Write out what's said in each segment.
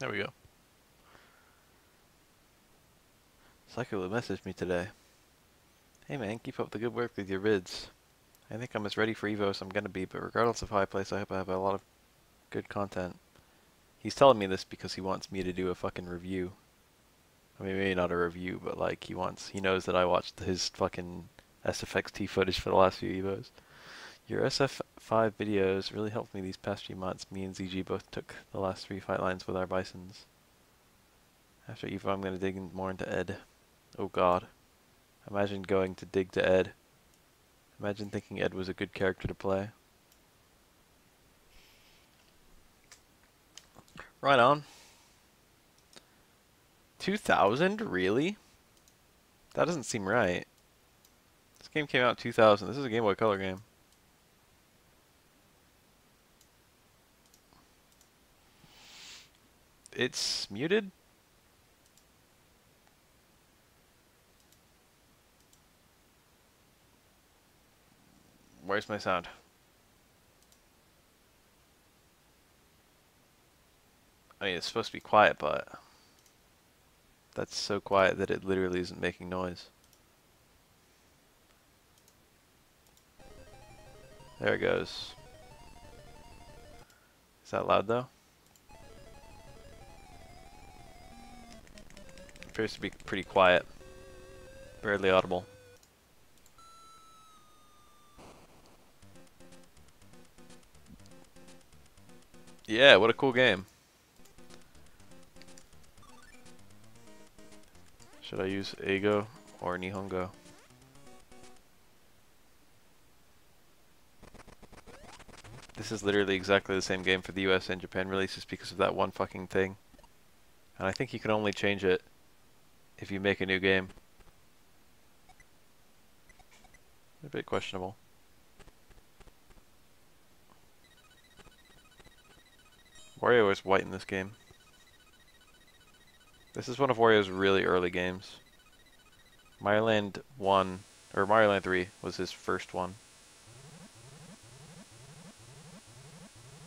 There we go. Psycho messaged me today. Hey man, keep up the good work with your vids. I think I'm as ready for Evo as I'm gonna be, but regardless of how I place, I hope I have a lot of good content. He's telling me this because he wants me to do a fucking review. I mean, maybe not a review, but like he knows that I watched his fucking SFXT footage for the last few Evos. Your SF5 videos really helped me these past few months. Me and ZG both took the last 3 fight lines with our bisons. After Evo, I'm gonna dig more into Ed. Oh god. Imagine going to dig to Ed. Imagine thinking Ed was a good character to play. Right on. 2000? Really? That doesn't seem right. This game came out in 2000. This is a Game Boy Color game. It's muted? Where's my sound? I mean, it's supposed to be quiet, but that's so quiet that it literally isn't making noise. There it goes. Is that loud though? Appears to be pretty quiet. Barely audible. Yeah, what a cool game. Should I use Eigo or Nihongo? This is literally exactly the same game for the US and Japan releases because of that one fucking thing. And I think you can only change it if you make a new game. A bit questionable. Wario is white in this game. This is one of Wario's really early games. Mario Land 1, or Mario Land 3 was his first one.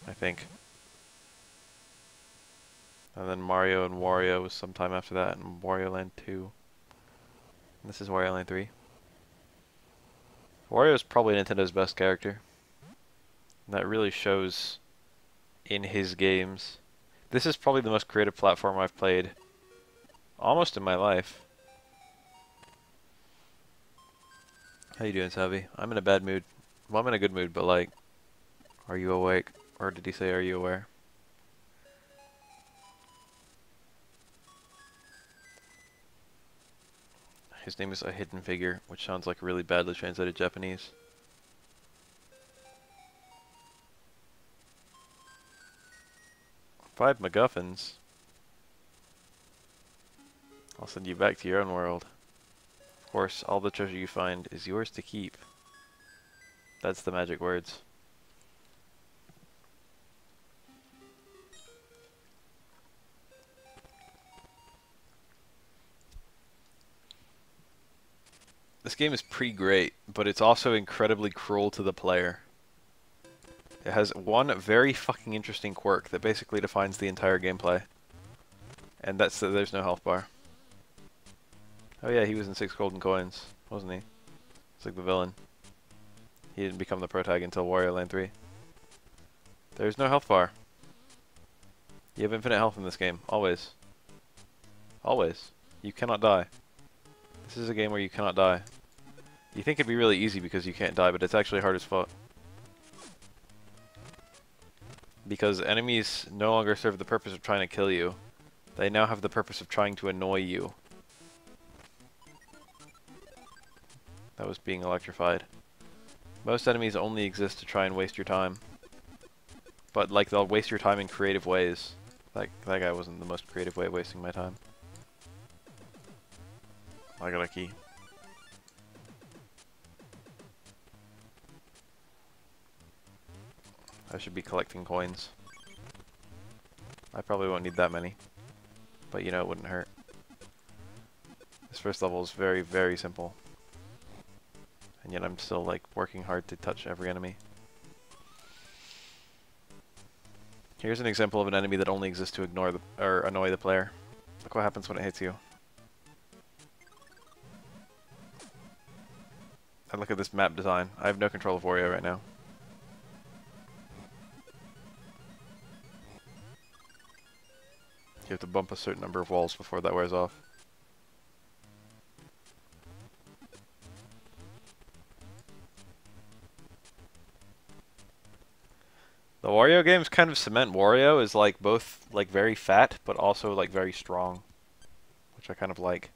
I think. And then Mario and Wario was sometime after that, and Wario Land 2. And this is Wario Land 3. Wario is probably Nintendo's best character. And that really shows in his games. This is probably the most creative platform I've played almost in my life. How you doing, Savvy? I'm in a bad mood. Well, I'm in a good mood, but like, are you awake? Or did he say, are you aware? His name is A Hidden Figure, which sounds like really badly translated Japanese. Five MacGuffins. I'll send you back to your own world. Of course, all the treasure you find is yours to keep. That's the magic words. This game is pretty great, but it's also incredibly cruel to the player. It has one very fucking interesting quirk that basically defines the entire gameplay. And that's that there's no health bar. Oh yeah, he was in 6 Golden Coins, wasn't he? It's like the villain. He didn't become the protag until Wario Land 3. There's no health bar. You have infinite health in this game, always. Always. You cannot die. This is a game where you cannot die. You think it'd be really easy because you can't die, but it's actually hard as fuck. Because enemies no longer serve the purpose of trying to kill you. They now have the purpose of trying to annoy you. That was being electrified. Most enemies only exist to try and waste your time. But like they'll waste your time in creative ways. That guy wasn't the most creative way of wasting my time. I got a key. I should be collecting coins. I probably won't need that many. But you know, it wouldn't hurt. This first level is very, very simple. And yet I'm still like working hard to touch every enemy. Here's an example of an enemy that only exists to ignore the or annoy the player. Look what happens when it hits you. And look at this map design. I have no control of Wario right now. You have to bump a certain number of walls before that wears off. The Wario games kind of cement Wario as like both like very fat but also like very strong, which I kind of like.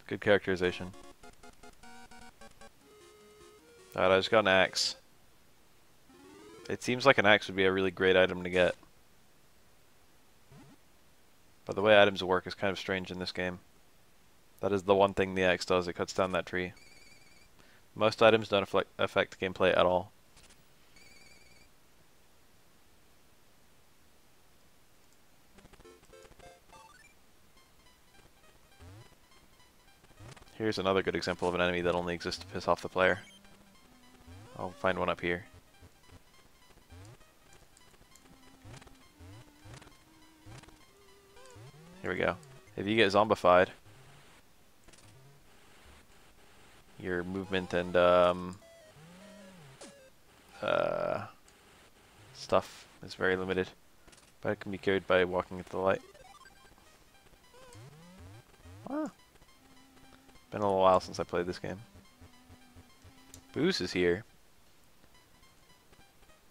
Good characterization. Alright, I just got an axe. It seems like an axe would be a really great item to get. But the way items work is kind of strange in this game. That is the one thing the axe does, it cuts down that tree. Most items don't affect gameplay at all. Here's another good example of an enemy that only exists to piss off the player. I'll find one up here. Here we go. If you get zombified, your movement and stuff is very limited, but it can be carried by walking into the light. Ah. Been a little while since I played this game. Booze is here.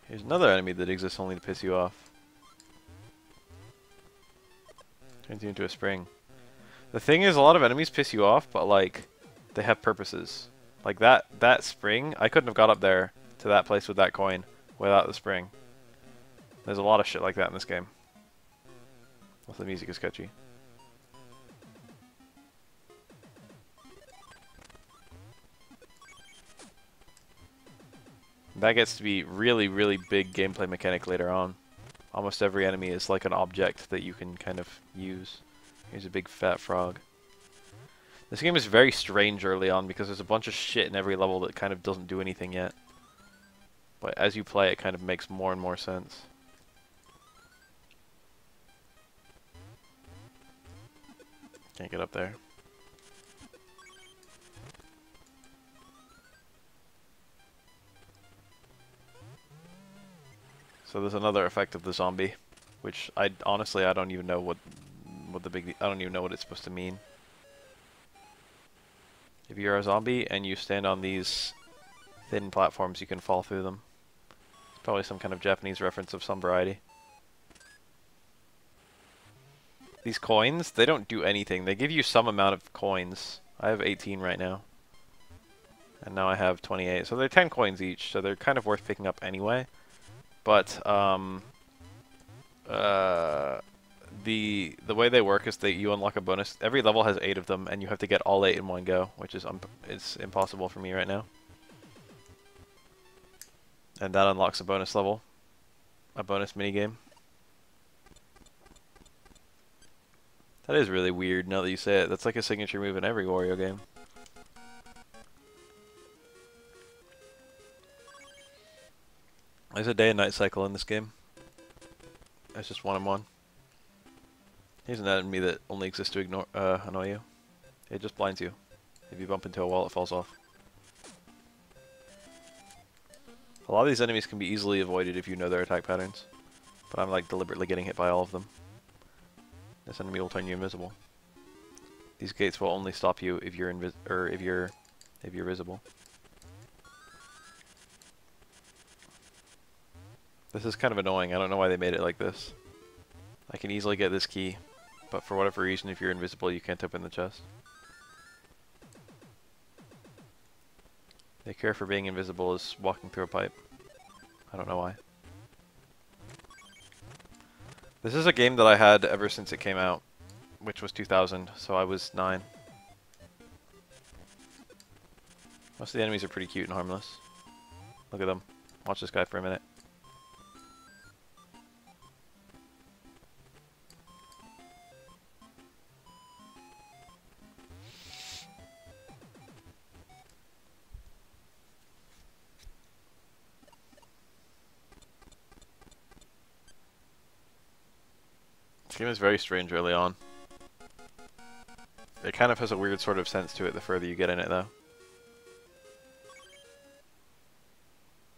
Here's another enemy that exists only to piss you off. Turns you into a spring. The thing is, a lot of enemies piss you off, but like, they have purposes. Like that spring, I couldn't have got up there to that place with that coin without the spring. There's a lot of shit like that in this game. Also, the music is catchy. That gets to be really, really big gameplay mechanic later on. Almost every enemy is like an object that you can kind of use. Here's a big fat frog. This game is very strange early on because there's a bunch of shit in every level that kind of doesn't do anything yet. But as you play, it kind of makes more and more sense. Can't get up there. So there's another effect of the zombie, which honestly I don't even know what I don't even know what it's supposed to mean. If you're a zombie and you stand on these thin platforms, you can fall through them. It's probably some kind of Japanese reference of some variety. These coins, they don't do anything. They give you some amount of coins. I have 18 right now. And now I have 28. So they're 10 coins each, so they're kind of worth picking up anyway. But the way they work is that you unlock a bonus. Every level has 8 of them, and you have to get all 8 in one go, which is it's impossible for me right now. And that unlocks a bonus level, a bonus minigame. That is really weird now that you say it. That's like a signature move in every Wario game. There's a day and night cycle in this game. It's just 1-on-1. Here's an enemy that only exists to annoy you. It just blinds you. If you bump into a wall, it falls off. A lot of these enemies can be easily avoided if you know their attack patterns, but I'm like deliberately getting hit by all of them. This enemy will turn you invisible. These gates will only stop you if you're if you're visible. This is kind of annoying. I don't know why they made it like this. I can easily get this key, but for whatever reason, if you're invisible, you can't open the chest. They care for being invisible as walking through a pipe. I don't know why. This is a game that I had ever since it came out, which was 2000, so I was 9. Most of the enemies are pretty cute and harmless. Look at them. Watch this guy for a minute. This game is very strange early on. It kind of has a weird sort of sense to it the further you get in it, though.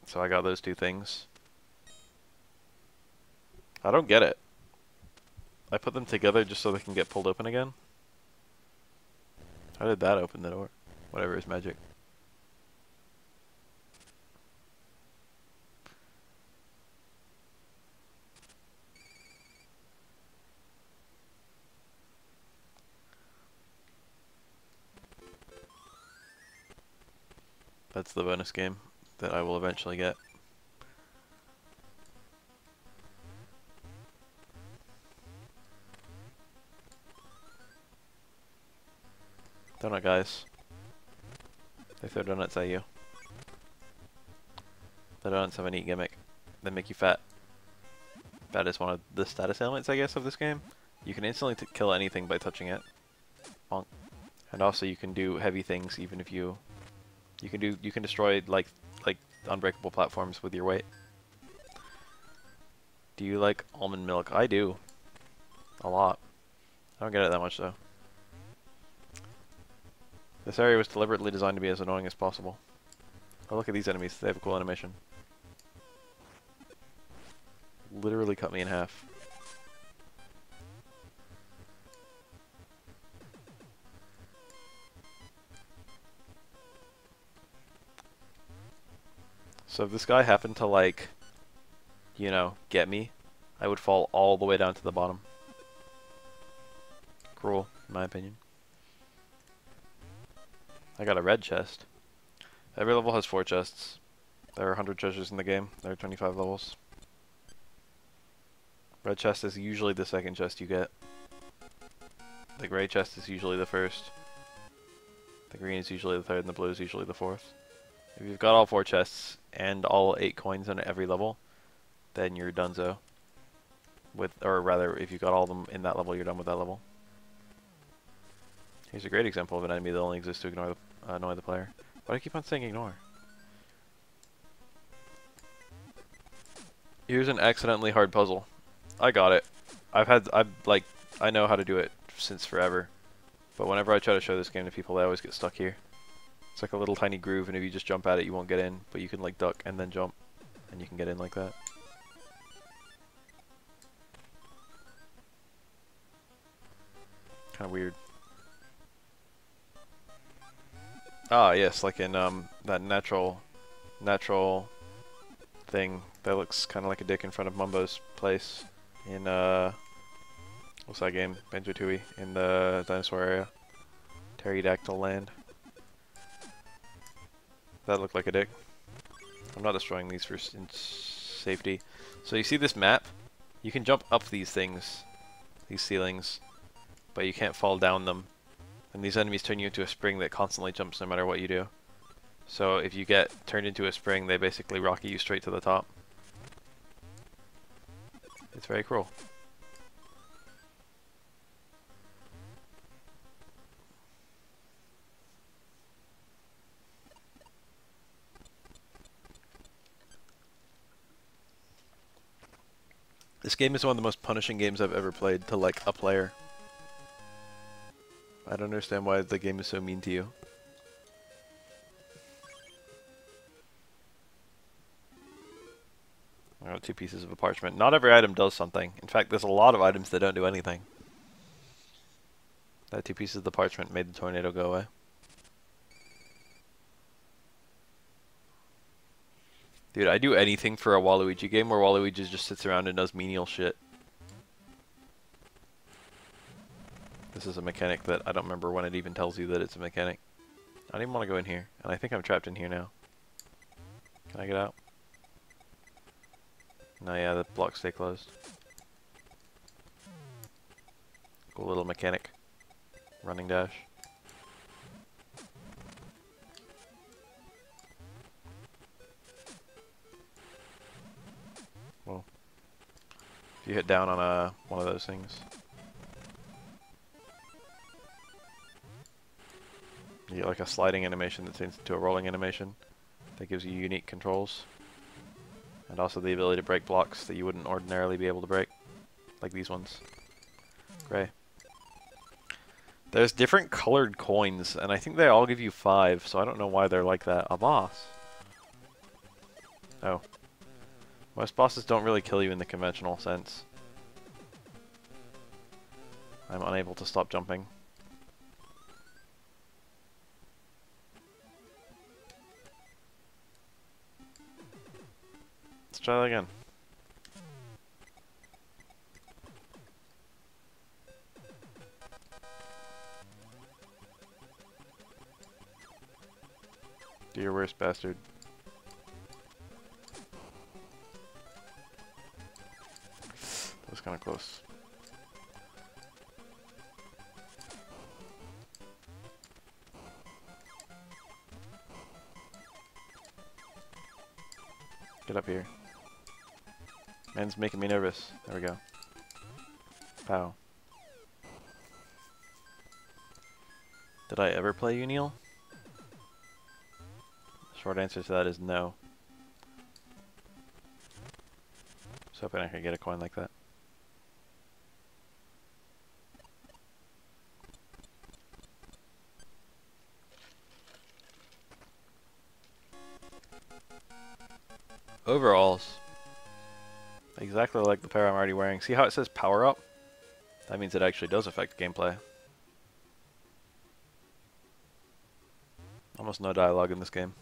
So I got those two things. I don't get it. I put them together just so they can get pulled open again. How did that open the door? Whatever is magic. That's the bonus game that I will eventually get. Donut guys. They throw donuts at you. The donuts have a neat gimmick. They make you fat. That is one of the status elements, I guess, of this game. You can instantly kill anything by touching it. Bonk. And also you can do heavy things even if you can destroy like unbreakable platforms with your weight. Do you like almond milk? I do. A lot. I don't get it that much though. This area was deliberately designed to be as annoying as possible. Oh, look at these enemies. They have a cool animation. Literally cut me in half. So if this guy happened to, like, you know, get me, I would fall all the way down to the bottom. Cruel, in my opinion. I got a red chest. Every level has 4 chests. There are 100 treasures in the game. There are 25 levels. Red chest is usually the second chest you get. The gray chest is usually the first. The green is usually the third, and the blue is usually the fourth. If you've got all 4 chests and all 8 coins on every level, then you're donezo. Or rather, if you've got all of them in that level, you're done with that level. Here's a great example of an enemy that only exists to annoy the player. Why do I keep on saying ignore? Here's an accidentally hard puzzle. I got it. I know how to do it since forever. But whenever I try to show this game to people, they always get stuck here. It's like a little tiny groove, and if you just jump at it, you won't get in. But you can like duck and then jump, and you can get in like that. Kind of weird. Ah, yes, like in that natural thing that looks kind of like a dick in front of Mumbo's place in what's that game? Banjo-Tooie in the dinosaur area, Pterodactyl Land. That looked like a dick. I'm not destroying these for safety. So you see this map? You can jump up these things, these ceilings, but you can't fall down them. And these enemies turn you into a spring that constantly jumps no matter what you do. So if you get turned into a spring, they basically rocket you straight to the top. It's very cruel. This game is one of the most punishing games I've ever played to, like, a player. I don't understand why the game is so mean to you. I got 2 pieces of a parchment. Not every item does something. In fact, there's a lot of items that don't do anything. That 2 pieces of the parchment made the tornado go away. Dude, I do anything for a Waluigi game where Waluigi just sits around and does menial shit. This is a mechanic that I don't remember when it even tells you that it's a mechanic. I don't even want to go in here, and I think I'm trapped in here now. Can I get out? No, yeah, the blocks stay closed. Cool little mechanic. Running dash. Well, if you hit down on one of those things, you get like a sliding animation that turns into a rolling animation that gives you unique controls. And also the ability to break blocks that you wouldn't ordinarily be able to break, like these ones. Gray. There's different colored coins, and I think they all give you 5, so I don't know why they're like that. A boss. Oh. Most bosses don't really kill you in the conventional sense. I'm unable to stop jumping. Let's try that again. Do your worst, bastard. That was kind of close. Get up here. Man's making me nervous. There we go. Pow. Did I ever play Uniel? Short answer to that is no. Just hoping I could get a coin like that. Overalls. Exactly like the pair I'm already wearing. See how it says power up? That means it actually does affect gameplay. Almost no dialogue in this game.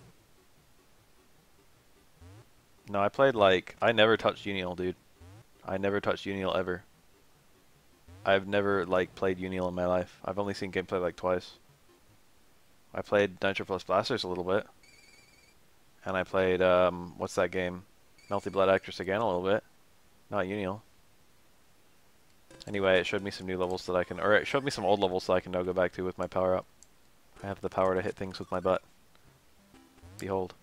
No, I played like... I never touched Uniel, dude. I never touched Uniel ever. I've never like played Uniel in my life. I've only seen gameplay like twice. I played Nitro Plus Blasters a little bit. And I played, what's that game? Melty Blood Actress again a little bit. Not Uniel. Anyway, it showed me some new levels that I can... Or it showed me some old levels that I can now go back to with my power up. I have the power to hit things with my butt. Behold.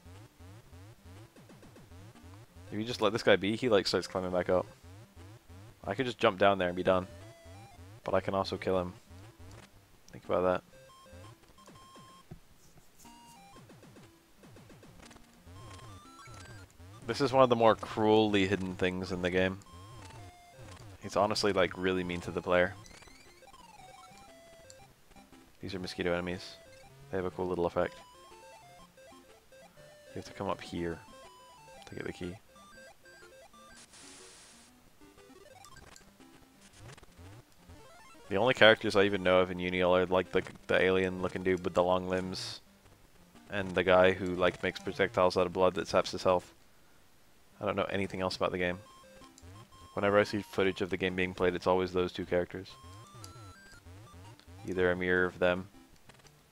If you just let this guy be, he like starts climbing back up. I could just jump down there and be done. But I can also kill him. Think about that. This is one of the more cruelly hidden things in the game. He's honestly like really mean to the player. These are mosquito enemies. They have a cool little effect. You have to come up here to get the key. The only characters I even know of in Uniel are like the alien looking dude with the long limbs and the guy who like makes projectiles out of blood that saps his health. I don't know anything else about the game. Whenever I see footage of the game being played, it's always those two characters. Either a mirror of them,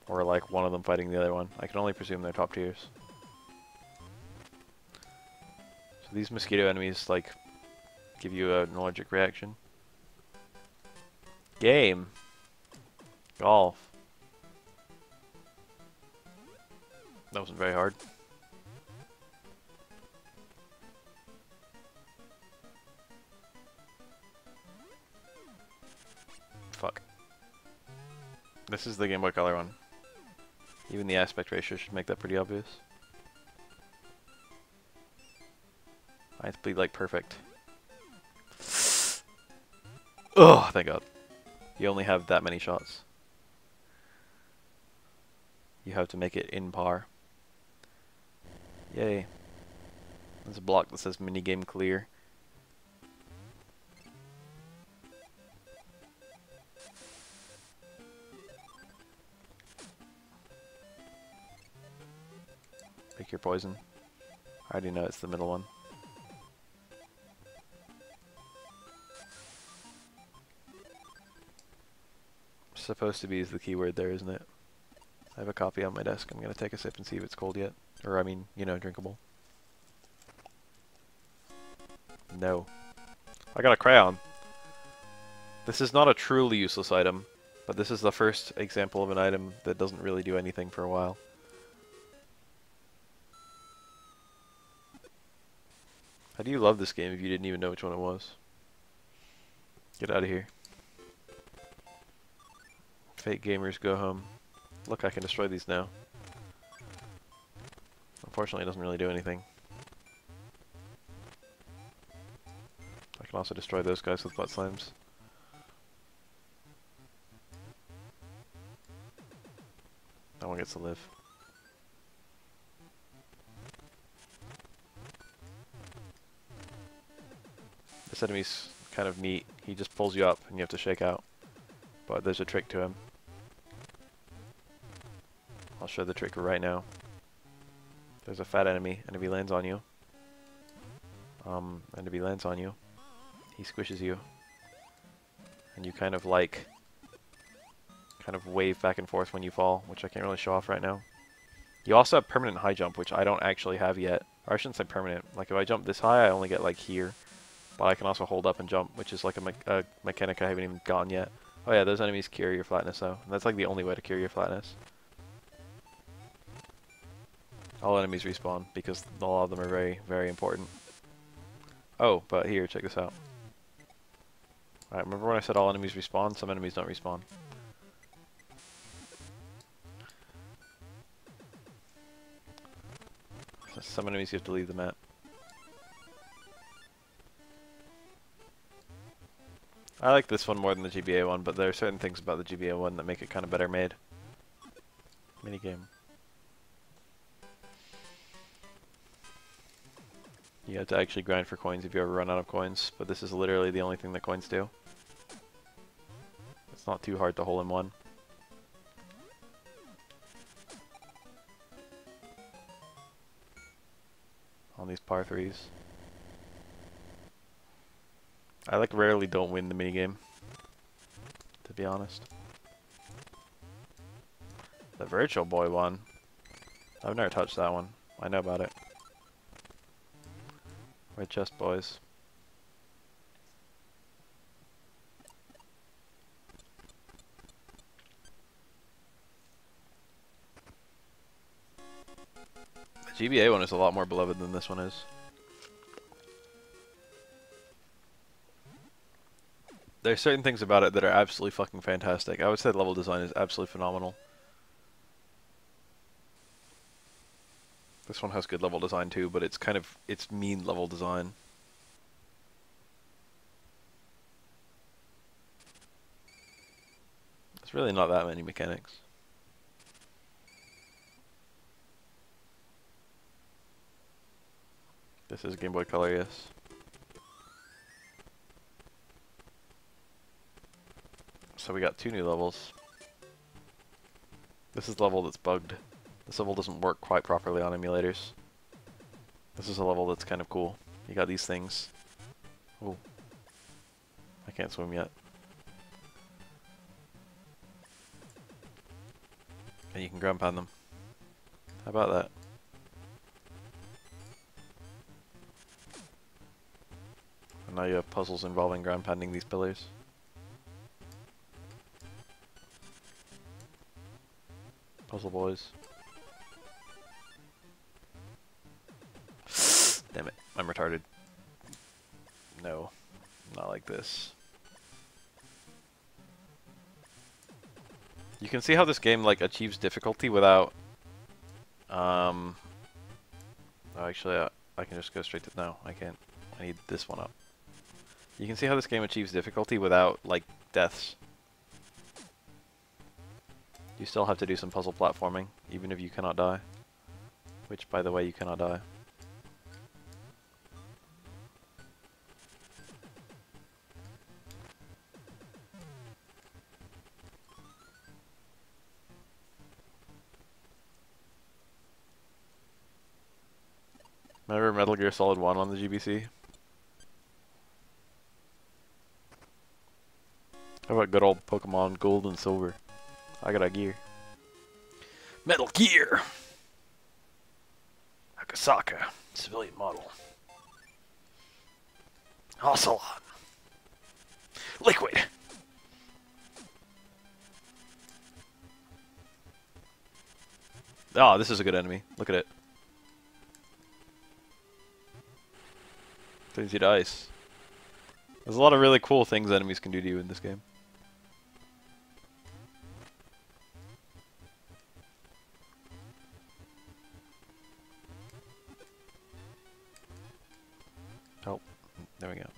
or like one of them fighting the other one. I can only presume they're top tiers. So these mosquito enemies like give you an allergic reaction. Game. Golf. That wasn't very hard. Fuck. This is the Game Boy Color one. Even the aspect ratio should make that pretty obvious. I have to be like perfect. Oh, thank God. You only have that many shots. You have to make it in par. Yay. There's a block that says minigame clear. Pick your poison. I already know it's the middle one. Supposed to be is the keyword there, isn't it? I have a copy on my desk. I'm gonna take a sip and see if it's cold yet. Or, I mean, you know, drinkable. No. I got a crayon. This is not a truly useless item, but this is the first example of an item that doesn't really do anything for a while. How do you love this game if you didn't even know which one it was? Get out of here. Fake gamers, go home. Look, I can destroy these now. Unfortunately, it doesn't really do anything. I can also destroy those guys with butt slams. one gets to live. This enemy's kind of neat. He just pulls you up and you have to shake out. But there's a trick to him. I'll show the trick right now. There's a fat enemy, and if he lands on you, he squishes you. And you kind of wave back and forth when you fall, which I can't really show off right now. You also have permanent high jump, which I don't actually have yet. Or I shouldn't say permanent. Like if I jump this high, I only get like here. But I can also hold up and jump, which is like a mechanic I haven't even gotten yet. Oh yeah, those enemies cure your flatness though. And that's like the only way to cure your flatness. All enemies respawn, because a lot of them are very, very important. Oh, but here, check this out. Alright, remember when I said all enemies respawn? Some enemies don't respawn. Some enemies you have to leave the map. I like this one more than the GBA one, but there are certain things about the GBA one that make it kind of better made. Minigame. You have to actually grind for coins if you ever run out of coins, but this is literally the only thing that coins do. It's not too hard to hole in one. On these par 3s. I like rarely don't win the minigame, to be honest. The Virtual Boy one. I've never touched that one. I know about it. Red chest boys. The GBA one is a lot more beloved than this one is. There's certain things about it that are absolutely fucking fantastic. I would say the level design is absolutely phenomenal. This one has good level design too, but it's it's mean level design. It's really not that many mechanics. This is Game Boy Color, yes. So we got 2 new levels. This is the level that's bugged. This level doesn't work quite properly on emulators. This is a level that's kind of cool. You got these things. Oh, I can't swim yet. And you can ground pound them. How about that? And now you have puzzles involving ground pounding these pillars. Puzzle boys. Damn it, I'm retarded. No, not like this. You can see how this game like achieves difficulty without oh, actually I can just go straight to no, I can't. I need this one up. You can see how this game achieves difficulty without like deaths. You still have to do some puzzle platforming, even if you cannot die. Which, by the way, you cannot die. Remember Metal Gear Solid 1 on the GBC? How about good old Pokemon Gold and Silver? I got a gear. Metal Gear! Akasaka, civilian model. Ocelot. Liquid! Oh, this is a good enemy. Look at it. Turns you to ice. There's a lot of really cool things enemies can do to you in this game. Oh, there we go.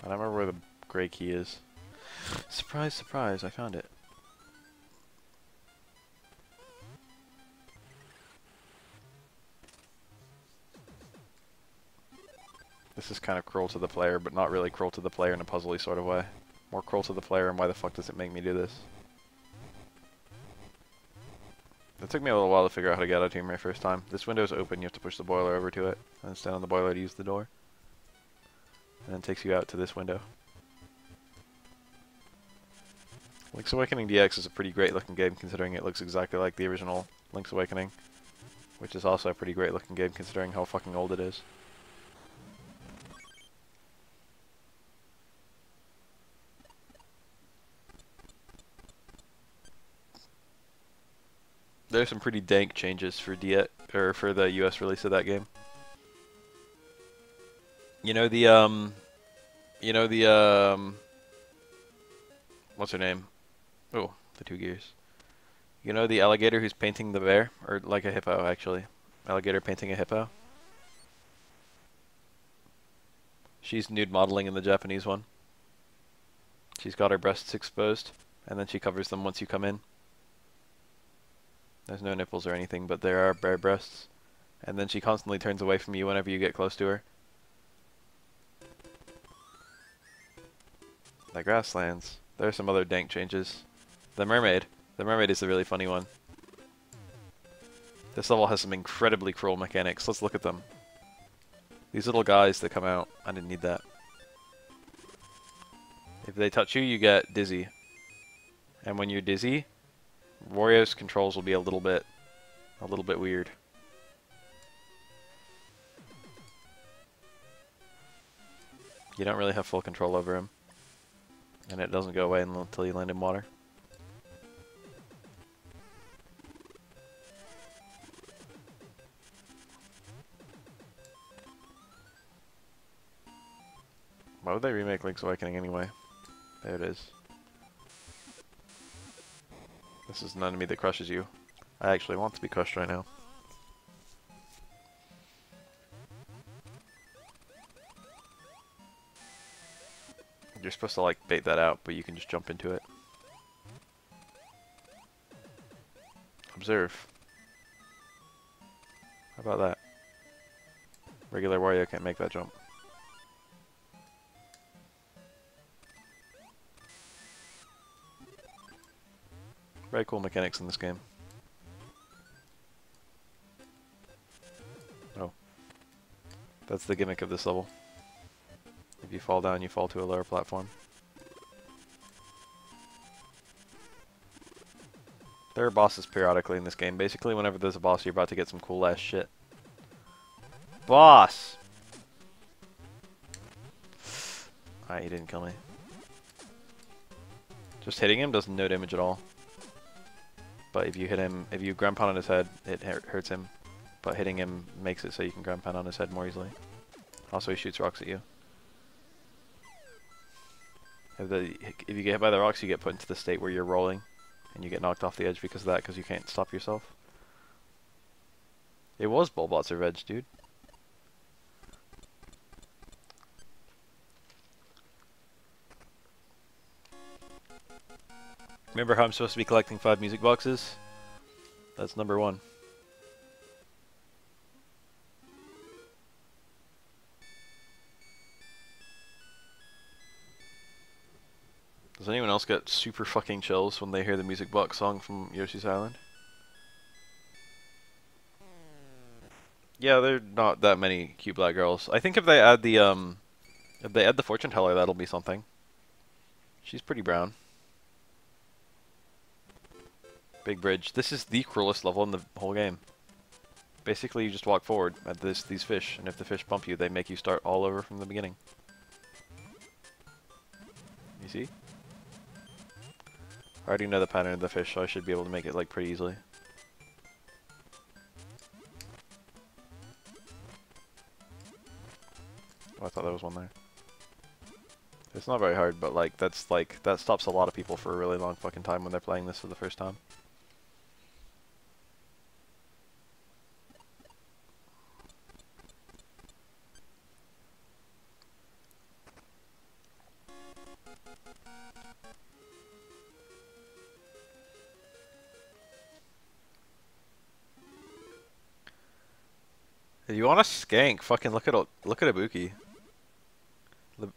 I don't remember where the gray key is. Surprise, surprise, I found it. This is kind of cruel to the player, but not really cruel to the player in a puzzly sort of way. More cruel to the player, and why the fuck does it make me do this? It took me a little while to figure out how to get out of here my first time. This window is open, you have to push the boiler over to it, and then stand on the boiler to use the door. And then it takes you out to this window. Link's Awakening DX is a pretty great looking game considering it looks exactly like the original Link's Awakening. Which is also a pretty great looking game considering how fucking old it is. There's some pretty dank changes for for the US release of that game. You know the what's her name? Oh, the 2 gears. You know the alligator who's painting the bear? Or like a hippo, actually. Alligator painting a hippo? She's nude modeling in the Japanese one. She's got her breasts exposed, and then she covers them once you come in. There's no nipples or anything, but there are bare breasts. And then she constantly turns away from you whenever you get close to her. The grasslands. There are some other dank changes. The mermaid. The mermaid is the really funny one. This level has some incredibly cruel mechanics. Let's look at them. These little guys that come out. I didn't need that. If they touch you, you get dizzy. And when you're dizzy, Wario's controls will be a little bit weird. You don't really have full control over him. And it doesn't go away until you land in water. Why would they remake Link's Awakening anyway? There it is. This is an enemy that crushes you. I actually want to be crushed right now. You're supposed to like bait that out, but you can just jump into it. Observe. How about that? Regular Wario can't make that jump. Very cool mechanics in this game. Oh. That's the gimmick of this level. If you fall down, you fall to a lower platform. There are bosses periodically in this game. Basically, whenever there's a boss, you're about to get some cool ass shit. Boss! Alright, he didn't kill me. Just hitting him does no damage at all. But if you hit him, if you ground pound on his head, it hurts him. But hitting him makes it so you can ground pound on his head more easily. Also, he shoots rocks at you. If you get hit by the rocks, you get put into the state where you're rolling. And you get knocked off the edge because of that, because you can't stop yourself. It was Bulbots Revenge, dude. Remember how I'm supposed to be collecting 5 music boxes? That's number 1. Does anyone else get super fucking chills when they hear the music box song from Yoshi's Island? Yeah, there are not that many cute black girls. I think if they add the fortune teller, that'll be something. She's pretty brown. Big bridge. This is the cruelest level in the whole game. Basically, you just walk forward at these fish, and if the fish bump you, they make you start all over from the beginning. You see? I already know the pattern of the fish, so I should be able to make it like pretty easily. Oh, I thought there was one there. It's not very hard, but like that stops a lot of people for a really long fucking time when they're playing this for the first time. If you want a skank, fucking look at Ibuki.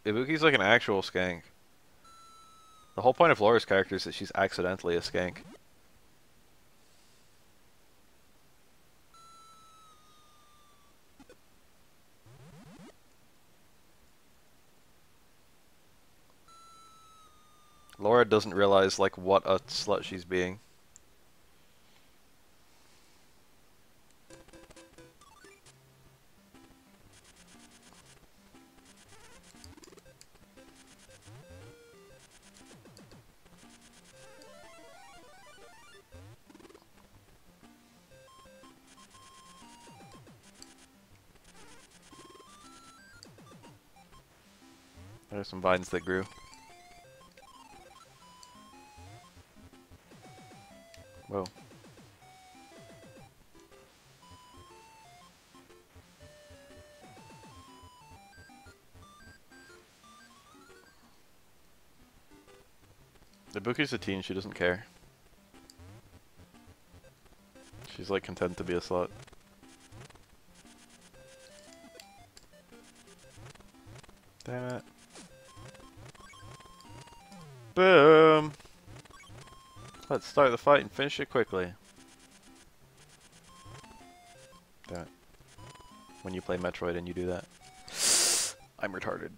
Ibuki's like an actual skank. The whole point of Laura's character is that she's accidentally a skank. Laura doesn't realize, like, what a slut she's being. There's some vines that grew. Whoa. Ibuki's a teen, she doesn't care. She's like content to be a slut. Damn it. Boom! Let's start the fight and finish it quickly. Damn it. When you play Metroid and you do that. I'm retarded.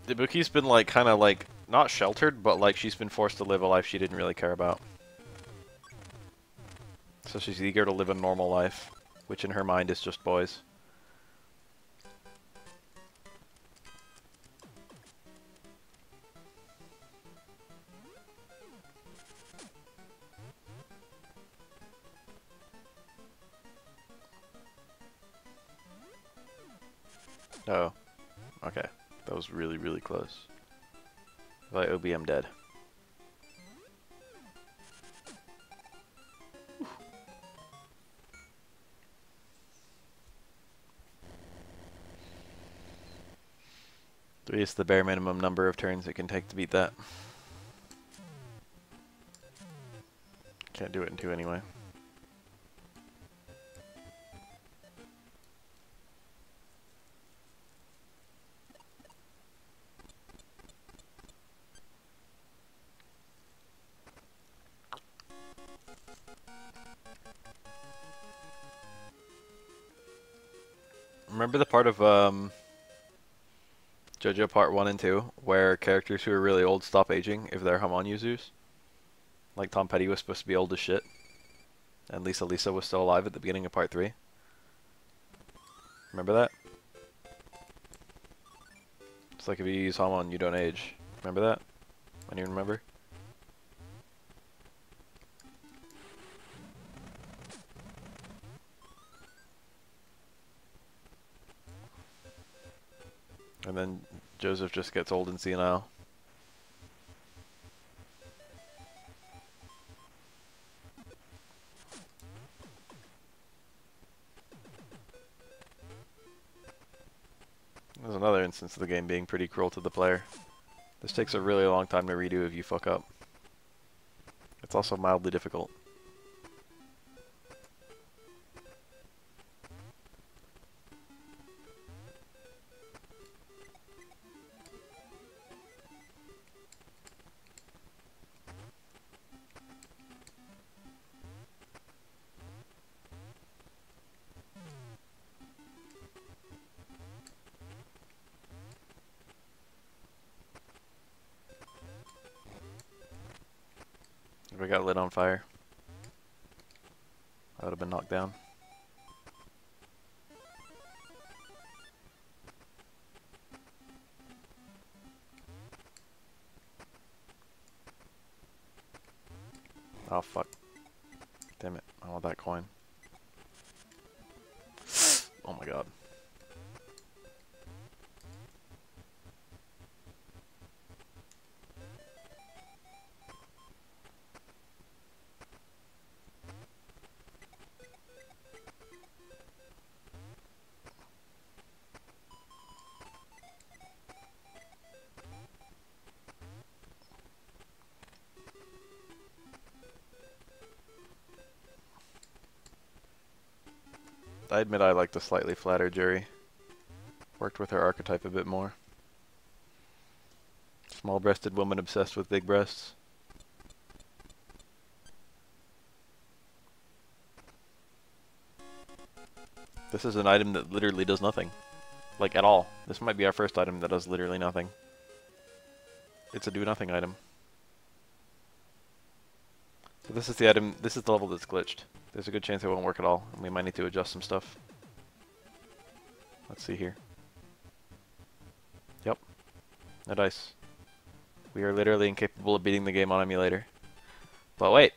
Ibuki's been like kinda like not sheltered, but like she's been forced to live a life she didn't really care about. So she's eager to live a normal life, which in her mind is just boys. Oh. Okay. That was really, really close. If I OB, I'm dead. Three is the bare minimum number of turns it can take to beat that. Can't do it in two anyway. Remember the part of JoJo Part 1 and 2 where characters who are really old stop aging if they're Hamon users? Like Tom Petty was supposed to be old as shit, and Lisa was still alive at the beginning of Part 3. Remember that? It's like if you use Hamon, you don't age. Remember that? Anyone remember? And then Joseph just gets old and senile. There's another instance of the game being pretty cruel to the player. This takes a really long time to redo if you fuck up. It's also mildly difficult. If I got lit on fire, I would have been knocked down. Oh fuck. Damn it, I want that coin. Oh my god. I admit I like the slightly flatter Jury. Worked with her archetype a bit more. Small-breasted woman obsessed with big breasts. This is an item that literally does nothing. Like, at all. This might be our first item that does literally nothing. It's a do-nothing item. So this is the item, this is the level that's glitched. There's a good chance it won't work at all, and we might need to adjust some stuff. Let's see here. Yep. No dice. We are literally incapable of beating the game on Emulator. But wait!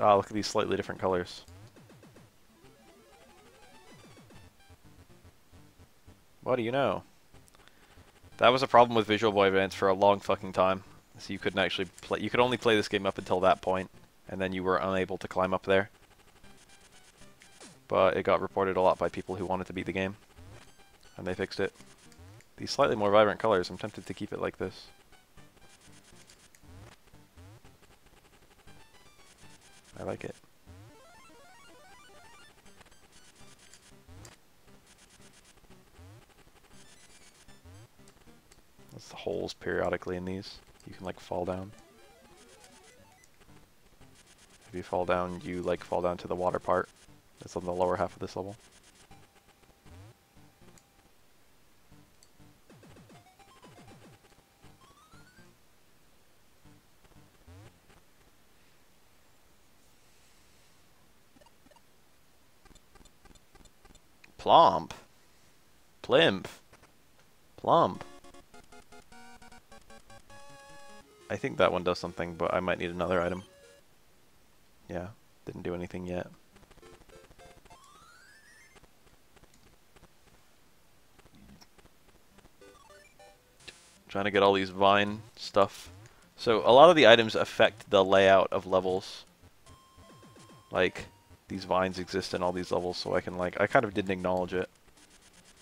Ah, look at these slightly different colors. What do you know? That was a problem with Visual Boy Advance for a long fucking time. So you couldn't actually play, you could only play this game up until that point, and then you were unable to climb up there. But it got reported a lot by people who wanted to beat the game, and they fixed it. These slightly more vibrant colors, I'm tempted to keep it like this. I like it. There's the holes periodically in these. You can like fall down. If you fall down, you like fall down to the water part. That's on the lower half of this level. Plomp. Plimp. Plump. I think that one does something, but I might need another item. Yeah, didn't do anything yet. Trying to get all these vine stuff. So a lot of the items affect the layout of levels. Like, these vines exist in all these levels, so I can like, I kind of didn't acknowledge it.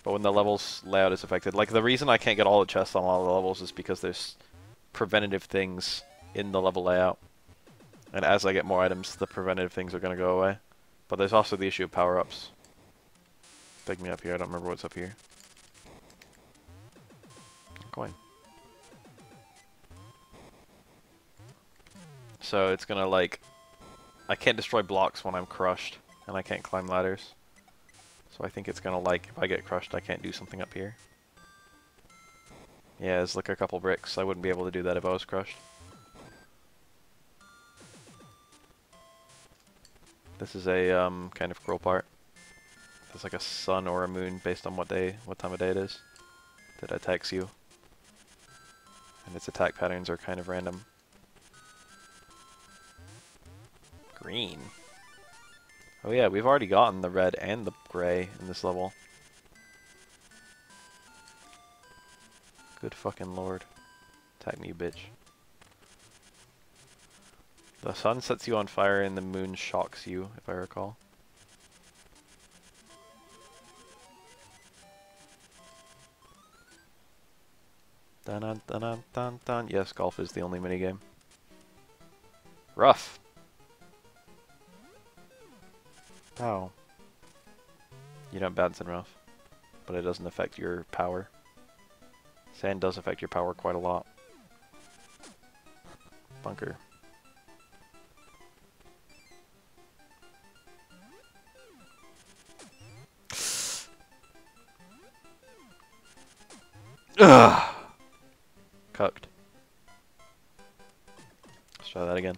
But when the level's layout is affected, like the reason I can't get all the chests on all the levels is because there's preventative things in the level layout. And as I get more items, the preventative things are going to go away. But there's also the issue of power-ups. Take me up here, I don't remember what's up here. Coin. So it's going to like, I can't destroy blocks when I'm crushed, and I can't climb ladders. So I think it's going to like, if I get crushed, I can't do something up here. Yeah, there's like a couple bricks. I wouldn't be able to do that if I was crushed. This is a kind of cruel part. There's like a sun or a moon based on what time of day it is that attacks you. And its attack patterns are kind of random. Green. Oh yeah, we've already gotten the red and the gray in this level. Good fucking lord. Attack me, you bitch. The sun sets you on fire and the moon shocks you, if I recall. Dun dun dun dun dun dun. Yes, golf is the only minigame. Rough. Ow. You don't bounce in rough, but it doesn't affect your power. Sand does affect your power quite a lot. Bunker. Ugh. Cooked. Let's try that again.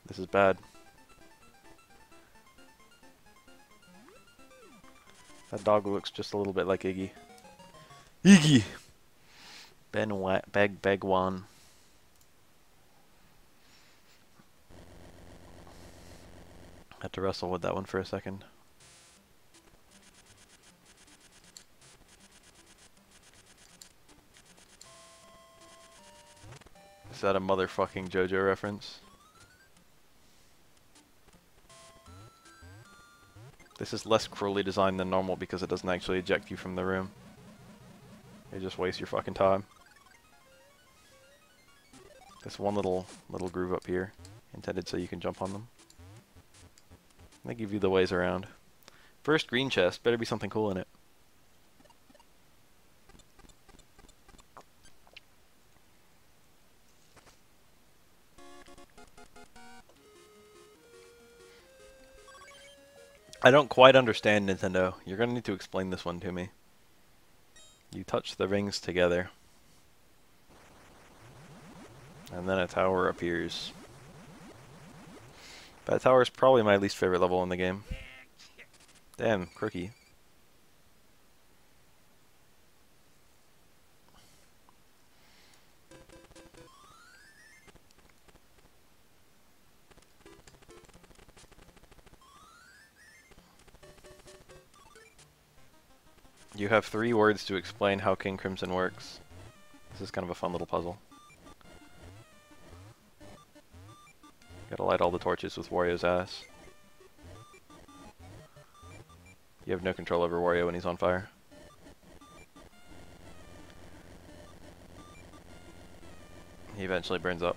This is bad. That dog looks just a little bit like Iggy. Iggy! Begwan. Had to wrestle with that one for a second. Is that a motherfucking JoJo reference? This is less cruelly designed than normal because it doesn't actually eject you from the room. It just wastes your fucking time. This one little groove up here, intended so you can jump on them. They give you the ways around. First green chest, better be something cool in it. I don't quite understand Nintendo. You're gonna need to explain this one to me. You touch the rings together. And then a tower appears. That tower is probably my least favorite level in the game. Damn, crookie. You have 3 words to explain how King Crimson works. This is kind of a fun little puzzle. Gotta light all the torches with Wario's ass. You have no control over Wario when he's on fire. He eventually burns up.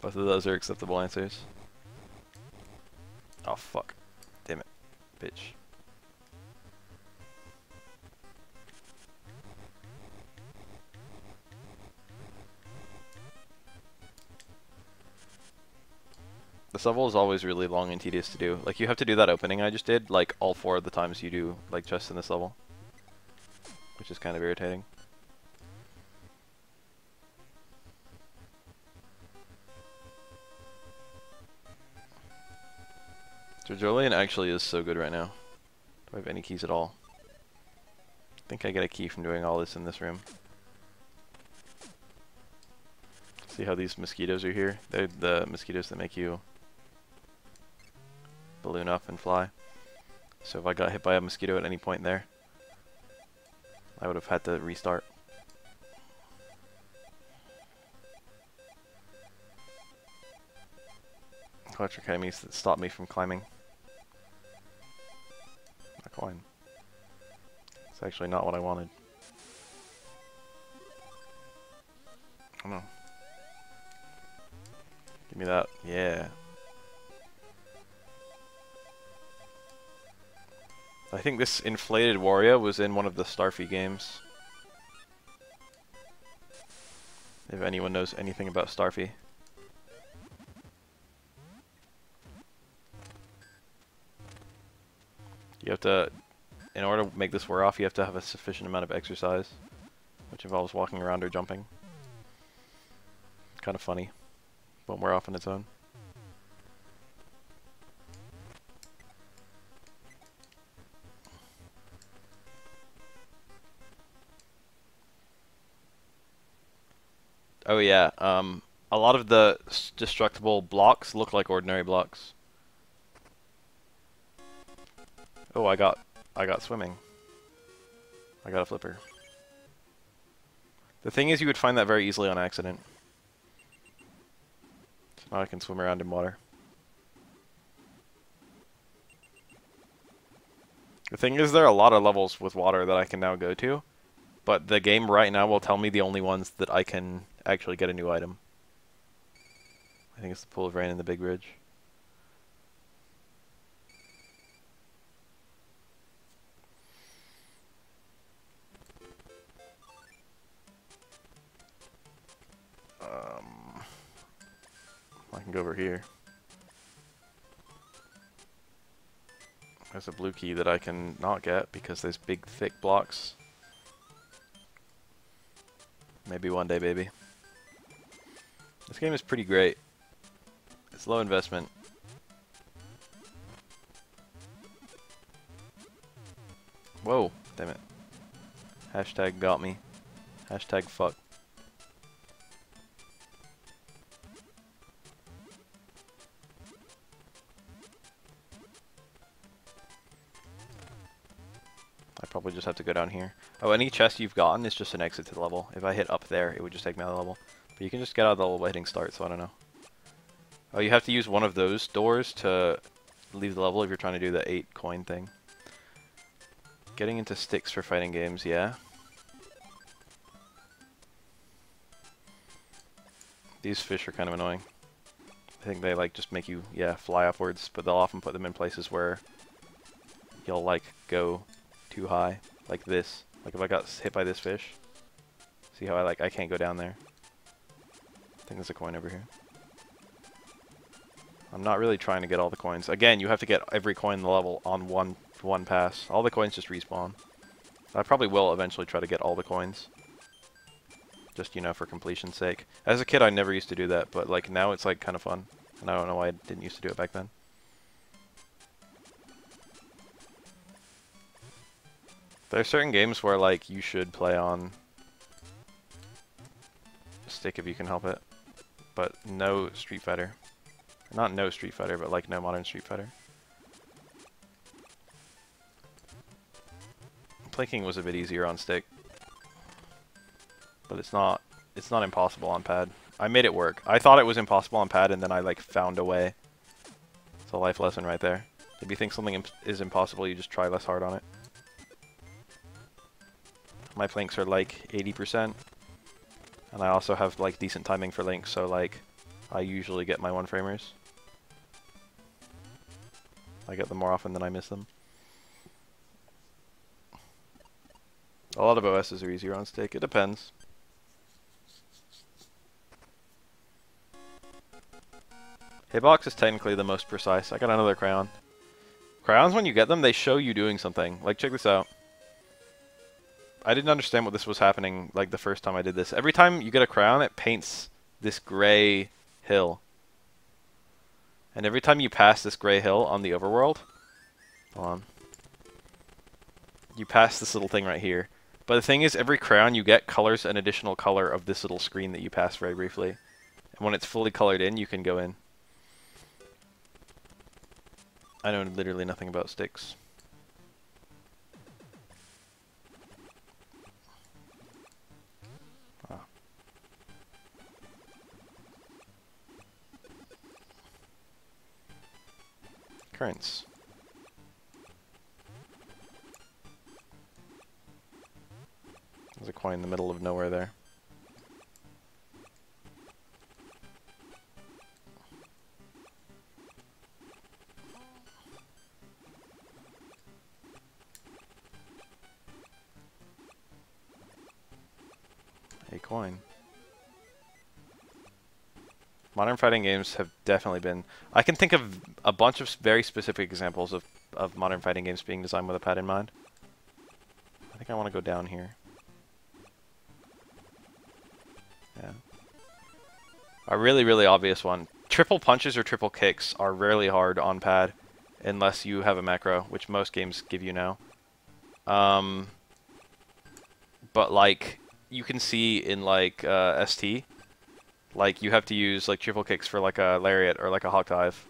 Both of those are acceptable answers. Oh fuck. Damn it. Bitch. This level is always really long and tedious to do. Like, you have to do that opening I just did, like, all 4 of the times you do, like, chests in this level. Which is kind of irritating. Julian actually is so good right now. Do I have any keys at all? I think I get a key from doing all this in this room. See how these mosquitoes are here? They're the mosquitoes that make you balloon up and fly. So if I got hit by a mosquito at any point there, I would have had to restart. Electric enemies that stop me from climbing. A coin. It's actually not what I wanted. Oh no. Give me that. Yeah. I think this inflated Wario was in one of the Starfy games. If anyone knows anything about Starfy. You have to, in order to make this wear off, you have to have a sufficient amount of exercise, which involves walking around or jumping. Kind of funny. Won't wear off on its own. Oh yeah, a lot of the destructible blocks look like ordinary blocks. Oh, I got swimming. I got a flipper. The thing is, you would find that very easily on accident. So now I can swim around in water. The thing is, there are a lot of levels with water that I can now go to, but the game right now will tell me the only ones that I can actually get a new item. I think it's the Pool of Rain and the Big Ridge. I can go over here. There's a blue key that I can not get because there's big, thick blocks. Maybe one day, baby. This game is pretty great. It's low investment. Whoa, damn it. Hashtag got me. Hashtag fuck. probably just have to go down here. Oh, any chest you've gotten is just an exit to the level. If I hit up there, it would just take me out of the level. But you can just get out of the level by hitting start, so I don't know. Oh, you have to use one of those doors to leave the level if you're trying to do the 8 coin thing. Getting into sticks for fighting games, yeah. These fish are kind of annoying. I think they like just make you, yeah, fly upwards, but they'll often put them in places where you'll like go too high, like this. Like if I got hit by this fish, see how I can't go down there. I think there's a coin over here. I'm not really trying to get all the coins. Again, you have to get every coin in the level on one pass. All the coins just respawn. I probably will eventually try to get all the coins. Just, you know, for completion's sake. As a kid, I never used to do that, but like now it's like kind of fun. And I don't know why I didn't used to do it back then. There are certain games where like you should play on stick if you can help it. But no Street Fighter. Not no Street Fighter, but like no modern Street Fighter. Playking was a bit easier on stick. But it's not impossible on pad. I made it work. I thought it was impossible on pad and then I like found a way. It's a life lesson right there. If you think something is impossible, you just try less hard on it. My flinks are like 80%. And I also have like decent timing for links, so like I usually get my 1-framers. I get them more often than I miss them. A lot of OSs are easier on stick. It depends. Hitbox is technically the most precise. I got another crayon. Crayons, when you get them, they show you doing something. Like, check this out. I didn't understand what this was happening, like, the first time I did this. Every time you get a crayon, it paints this gray hill. And every time you pass this gray hill on the overworld, hold on, you pass this little thing right here. But the thing is, every crayon you get colors an additional color of this little screen that you pass very briefly. And when it's fully colored in, you can go in. I know literally nothing about sticks. Oh. Currents. There's a coin in the middle of nowhere there. A coin. Modern fighting games have definitely been... I can think of a bunch of very specific examples of modern fighting games being designed with a pad in mind. I think I want to go down here. Yeah. A really, really obvious one. Triple punches or triple kicks are rarely hard on pad unless you have a macro, which most games give you now. But like, you can see in like ST, like you have to use like triple kicks for like a lariat or like a hawk dive.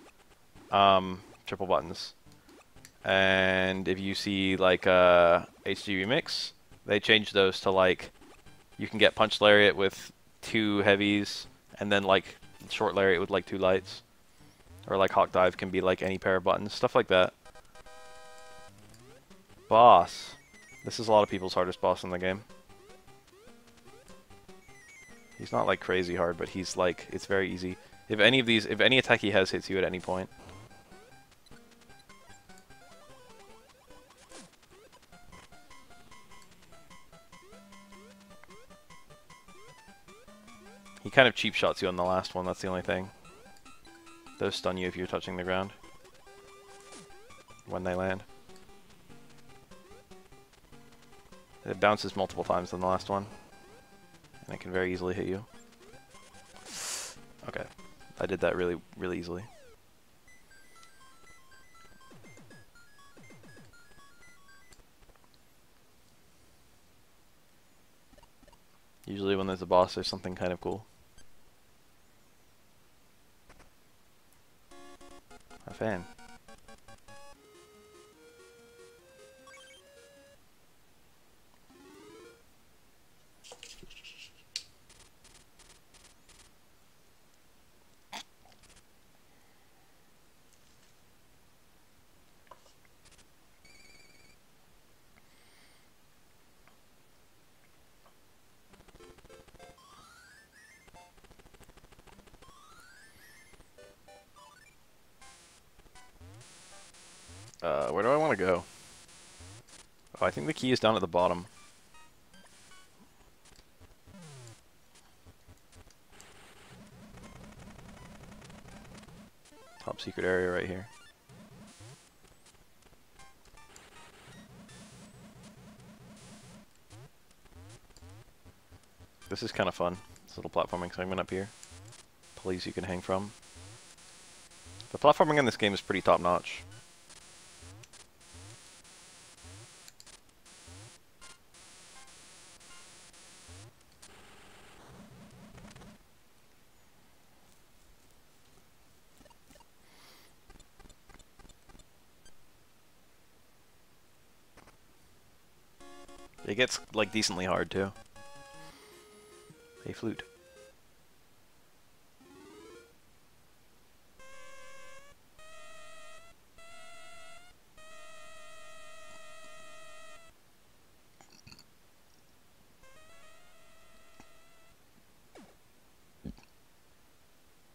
Triple buttons. And if you see like HG Remix, they changed those to like, you can get punch lariat with 2 heavies, and then like short lariat with like 2 lights. Or like hawk dive can be like any pair of buttons, stuff like that. Boss. This is a lot of people's hardest boss in the game. He's not like crazy hard, but he's like, it's very easy. If any attack he has hits you at any point. He kind of cheap shots you on the last one, that's the only thing. Those stun you if you're touching the ground. When they land. It bounces multiple times on the last one. And it can very easily hit you. Okay. I did that really, really easily. Usually when there's a boss, there's something kind of cool. A fan. Where do I want to go? Oh, I think the key is down at the bottom. Top secret area right here. This is kind of fun. This little platforming segment up here. Pulleys you can hang from. The platforming in this game is pretty top-notch. It gets, like, decently hard, too. Hey, flute.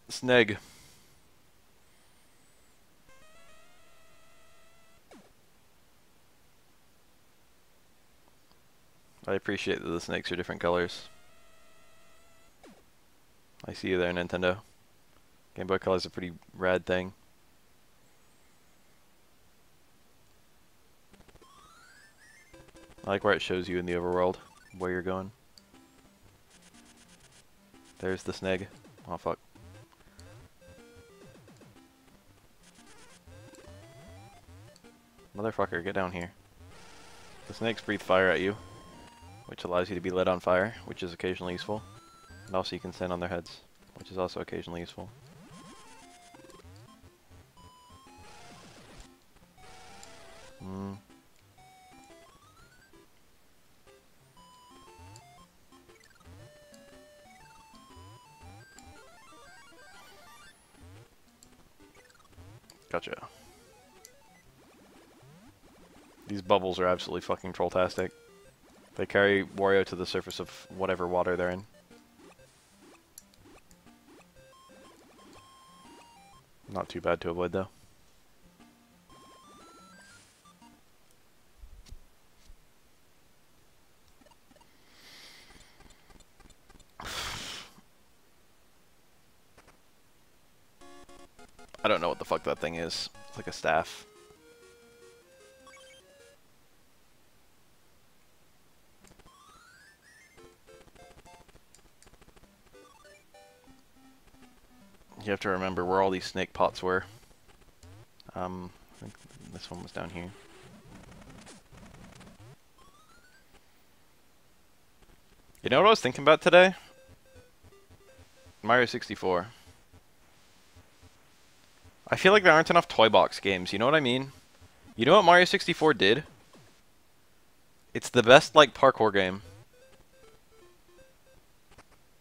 Sneg. I appreciate that the snakes are different colors. I see you there, Nintendo. Game Boy Color is a pretty rad thing. I like where it shows you in the overworld where you're going. There's the snag. Oh fuck. Motherfucker, get down here. The snakes breathe fire at you, which allows you to be lit on fire, which is occasionally useful. And also you can stand on their heads, which is also occasionally useful. Gotcha. These bubbles are absolutely fucking trolltastic. They carry Wario to the surface of whatever water they're in. Not too bad to avoid, though. I don't know what the fuck that thing is. It's like a staff. You have to remember where all these snake pots were. I think this one was down here. You know what I was thinking about today? Mario 64. I feel like there aren't enough toy box games, you know what I mean? You know what Mario 64 did? It's the best, like, parkour game.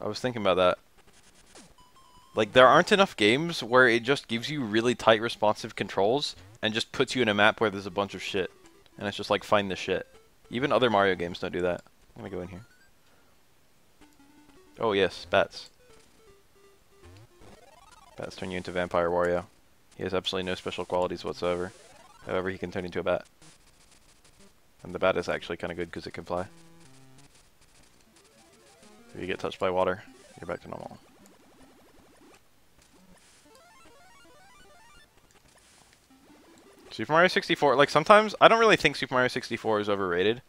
I was thinking about that. Like, there aren't enough games where it just gives you really tight responsive controls and just puts you in a map where there's a bunch of shit. And it's just like, find the shit. Even other Mario games don't do that. I'm gonna go in here. Oh yes, bats. Bats turn you into Vampire Wario. He has absolutely no special qualities whatsoever. However, he can turn into a bat. And the bat is actually kind of good because it can fly. If you get touched by water, you're back to normal. Super Mario 64, like sometimes, I don't really think Super Mario 64 is overrated.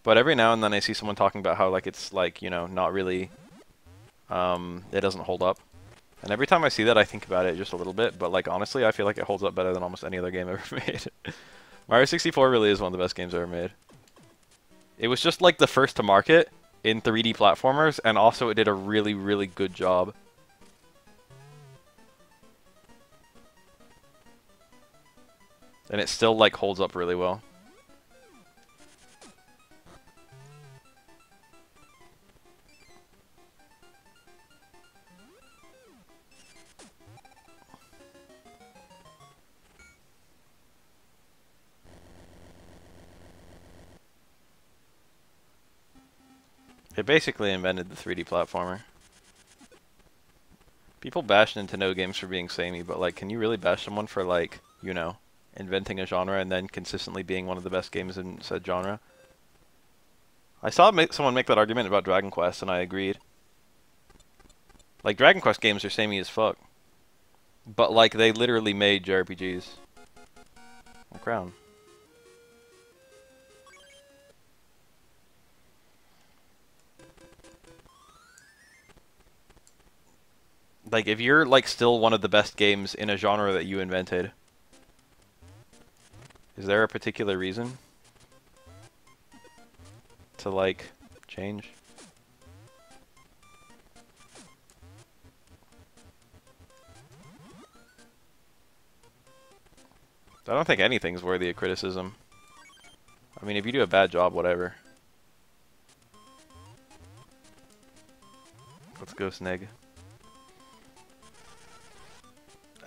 But every now and then I see someone talking about how like it's like, you know, not really, it doesn't hold up. And every time I see that I think about it just a little bit, but like honestly I feel like it holds up better than almost any other game ever made. Mario 64 really is one of the best games ever made. It was just like the first to market in 3D platformers, and also it did a really, really good job. And it still like holds up really well. It basically invented the 3D platformer. People bash Nintendo games for being samey, but like, can you really bash someone for like, you know, inventing a genre and then consistently being one of the best games in said genre. I saw someone make that argument about Dragon Quest, and I agreed. Like, Dragon Quest games are samey as fuck. But, like, they literally made JRPGs. A crown. Like, if you're, like, still one of the best games in a genre that you invented, is there a particular reason to, like, change? I don't think anything's worthy of criticism. I mean, if you do a bad job, whatever. Let's go, Sneg.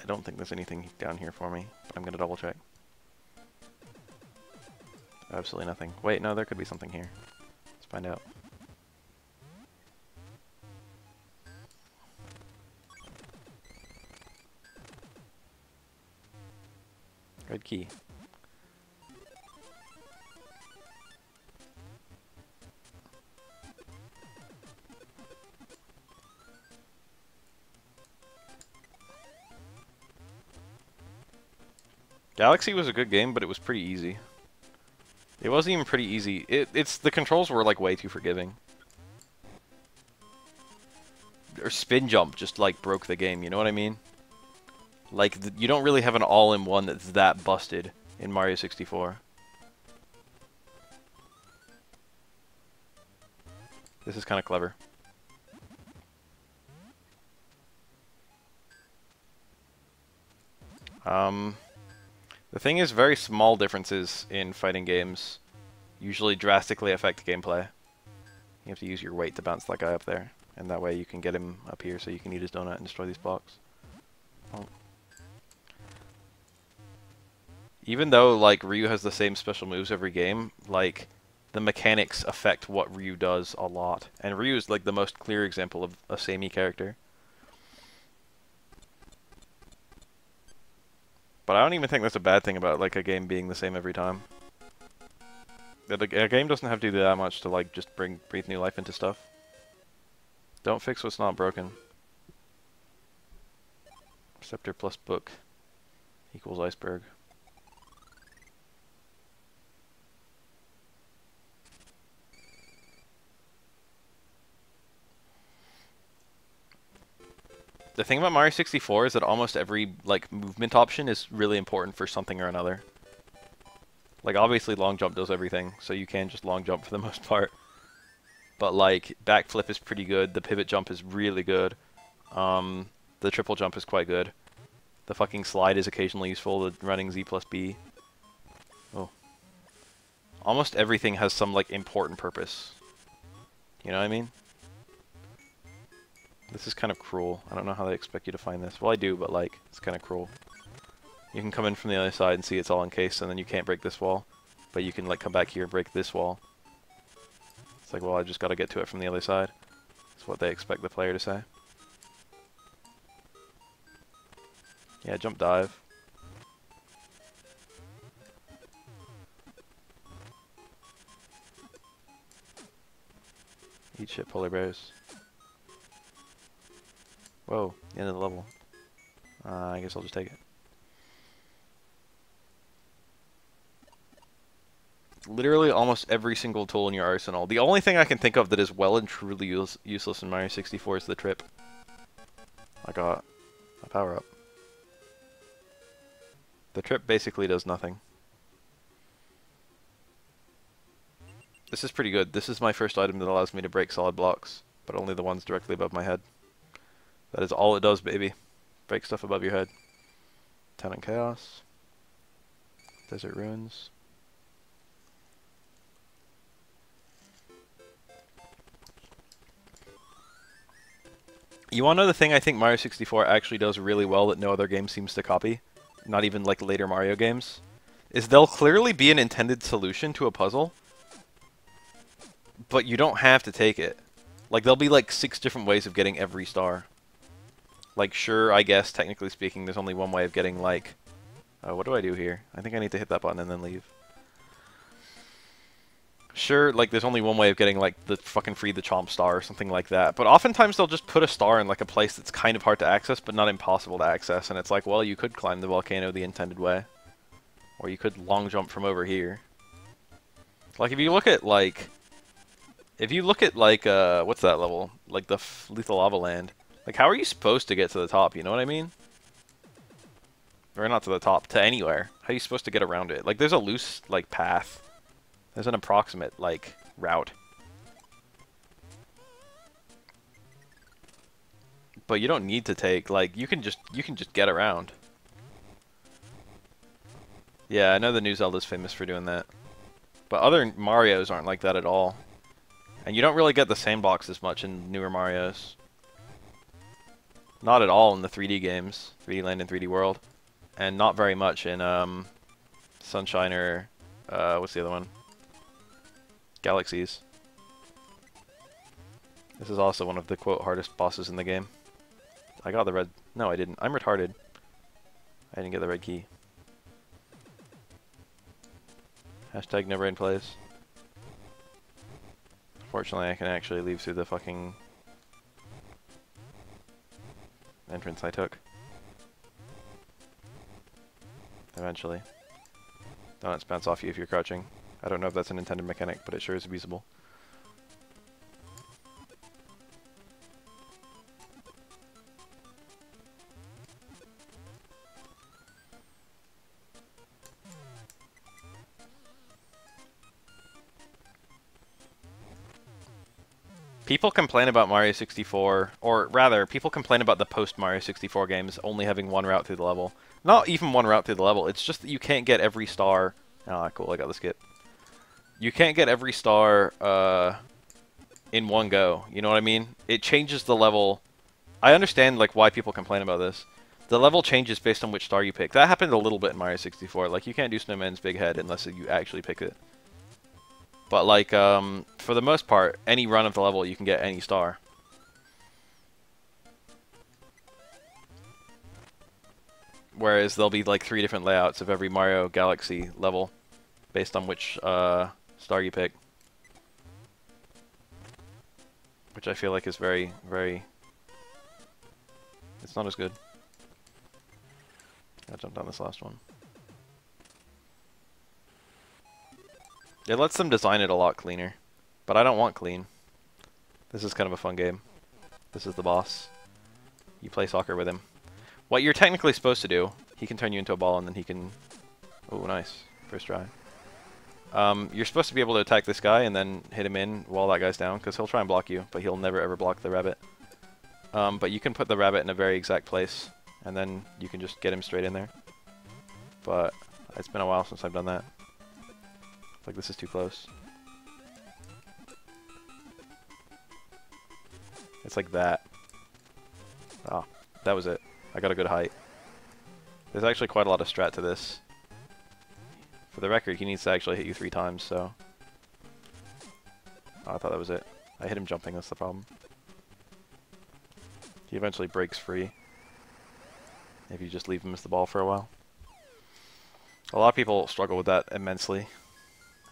I don't think there's anything down here for me, but I'm gonna double check. Absolutely nothing. Wait, no, there could be something here. Let's find out. Red key. Galaxy was a good game, but it was pretty easy. It wasn't even pretty easy. It's the controls were like way too forgiving. Or spin jump just like broke the game, you know what I mean? Like you don't really have an all-in-one that's that busted in Mario 64. This is kind of clever. The thing is, very small differences in fighting games usually drastically affect gameplay. You have to use your weight to bounce that guy up there, and that way you can get him up here so you can eat his donut and destroy these blocks. Oh. Even though, like, Ryu has the same special moves every game, like, the mechanics affect what Ryu does a lot. And Ryu is, like, the most clear example of a samey character. But I don't even think that's a bad thing about, like, a game being the same every time. That a game doesn't have to do that much to, like, just breathe new life into stuff. Don't fix what's not broken. Scepter plus book equals iceberg. The thing about Mario 64 is that almost every, like, movement option is really important for something or another. Like, obviously long jump does everything, so you can just long jump for the most part. But, like, backflip is pretty good, the pivot jump is really good, the triple jump is quite good. The fucking slide is occasionally useful, the running Z plus B. Oh. Almost everything has some, like, important purpose. You know what I mean? This is kind of cruel. I don't know how they expect you to find this. Well, I do, but, like, it's kind of cruel. You can come in from the other side and see it's all encased, and then you can't break this wall. But you can, like, come back here and break this wall. It's like, well, I just gotta get to it from the other side. That's what they expect the player to say. Yeah, jump dive. Eat shit, polar bears. Whoa, the end of the level. I guess I'll just take it. Literally almost every single tool in your arsenal. The only thing I can think of that is well and truly useless in Mario 64 is the trip. I got a power-up. The trip basically does nothing. This is pretty good. This is my first item that allows me to break solid blocks, but only the ones directly above my head. That is all it does, baby. Break stuff above your head. Tenant Chaos. Desert Ruins. You wanna know the thing I think Mario 64 actually does really well that no other game seems to copy? Not even, like, later Mario games? Is there'll clearly be an intended solution to a puzzle, but you don't have to take it. Like, there'll be, like, 6 different ways of getting every star. Like, sure, I guess, technically speaking, there's only one way of getting, like, What do I do here? I think I need to hit that button and then leave. Sure, like, there's only one way of getting, like, the fucking free the chomp star or something like that. But oftentimes they'll just put a star in, like, a place that's kind of hard to access, but not impossible to access. And it's like, well, you could climb the volcano the intended way. Or you could long jump from over here. Like, if you look at, like... what's that level? Like, the Lethal Lava Land. Like, how are you supposed to get to the top, you know what I mean? Or not to the top, to anywhere. How are you supposed to get around it? Like, there's a loose, like, path. There's an approximate, like, route. But you don't need to take, like, you can just get around. Yeah, I know the new Zelda's famous for doing that. But other Marios aren't like that at all. And you don't really get the sandbox as much in newer Marios. Not at all in the 3D games. 3D Land and 3D World. And not very much in, Sunshine or, what's the other one? Galaxies. This is also one of the, quote, hardest bosses in the game. I got the red... No, I didn't. I'm retarded. I didn't get the red key. Hashtag no brain plays. Fortunately, I can actually leave through the fucking... entrance I took. Eventually. Donuts bounce off you if you're crouching. I don't know if that's an intended mechanic, but it sure is abusable. People complain about Mario 64, or rather, people complain about the post-Mario 64 games only having one route through the level. Not even one route through the level, it's just that you can't get every star... Ah, cool, I got the skip. You can't get every star, in one go, you know what I mean? It changes the level... I understand, like, why people complain about this. The level changes based on which star you pick. That happened a little bit in Mario 64, like, you can't do Snowman's Big Head unless you actually pick it. But, like, for the most part, any run of the level, you can get any star. Whereas there'll be, like, 3 different layouts of every Mario Galaxy level, based on which, star you pick. Which I feel like is very, very... It's not as good. Gotta jump down this last one. It lets them design it a lot cleaner. But I don't want clean. This is kind of a fun game. This is the boss. You play soccer with him. What you're technically supposed to do, he can turn you into a ball and then he can... Oh, nice. First try. You're supposed to be able to attack this guy and then hit him in while that guy's down, because he'll try and block you, but he'll never ever block the rabbit. But you can put the rabbit in a very exact place, and then you can just get him straight in there. But it's been a while since I've done that. Like, this is too close. It's like that. Ah, that was it. I got a good height. There's actually quite a lot of strat to this. For the record, he needs to actually hit you 3 times, so... Oh, I thought that was it. I hit him jumping, that's the problem. He eventually breaks free. If you just leave him as the ball for a while. A lot of people struggle with that immensely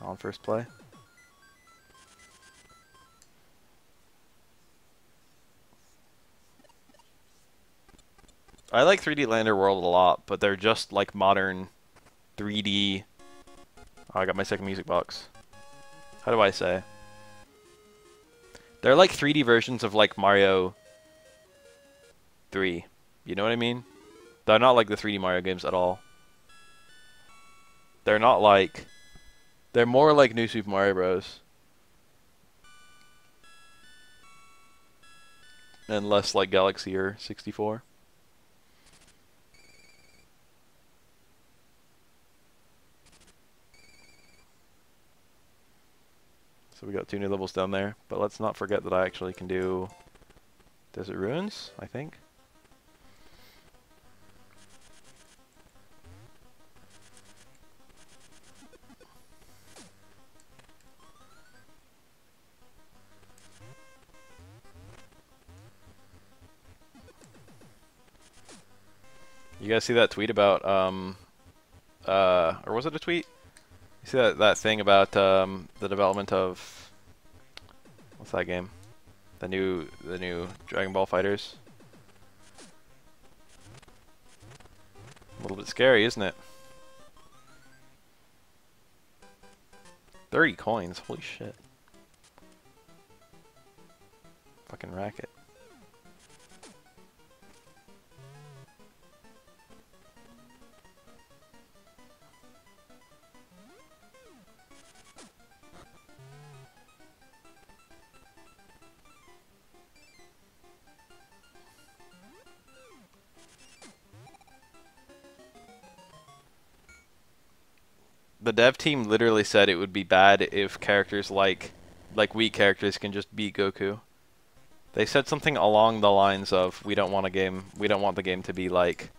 on first play. I like 3D Lander World a lot, but they're just like modern 3D... Oh, I got my second music box. How do I say? They're like 3D versions of like Mario 3. You know what I mean? They're not like the 3D Mario games at all. They're not like... They're more like New Super Mario Bros. And less like Galaxy or 64. So we got 2 new levels down there, but let's not forget that I actually can do Desert Ruins, I think. You guys see that tweet about or was it a tweet? You see that thing about the development of what's that game? The new Dragon Ball Fighters. A little bit scary, isn't it? 30 coins, holy shit. Fucking racket. The dev team literally said it would be bad if characters like weak characters can just beat Goku. They said something along the lines of we don't want the game to be like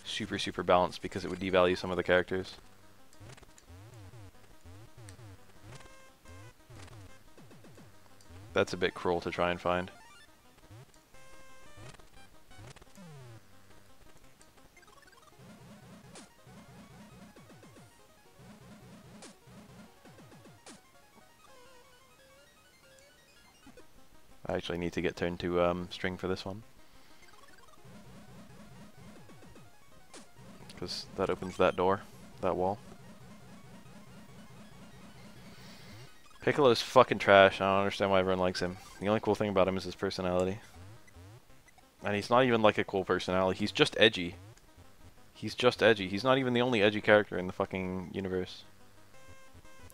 super balanced because it would devalue some of the characters. That's a bit cruel to try and find. I actually need to get turned to string for this one. Because that opens that door, that wall. Piccolo's fucking trash. I don't understand why everyone likes him. The only cool thing about him is his personality. And he's not even like a cool personality. He's just edgy. He's just edgy. He's not even the only edgy character in the fucking universe.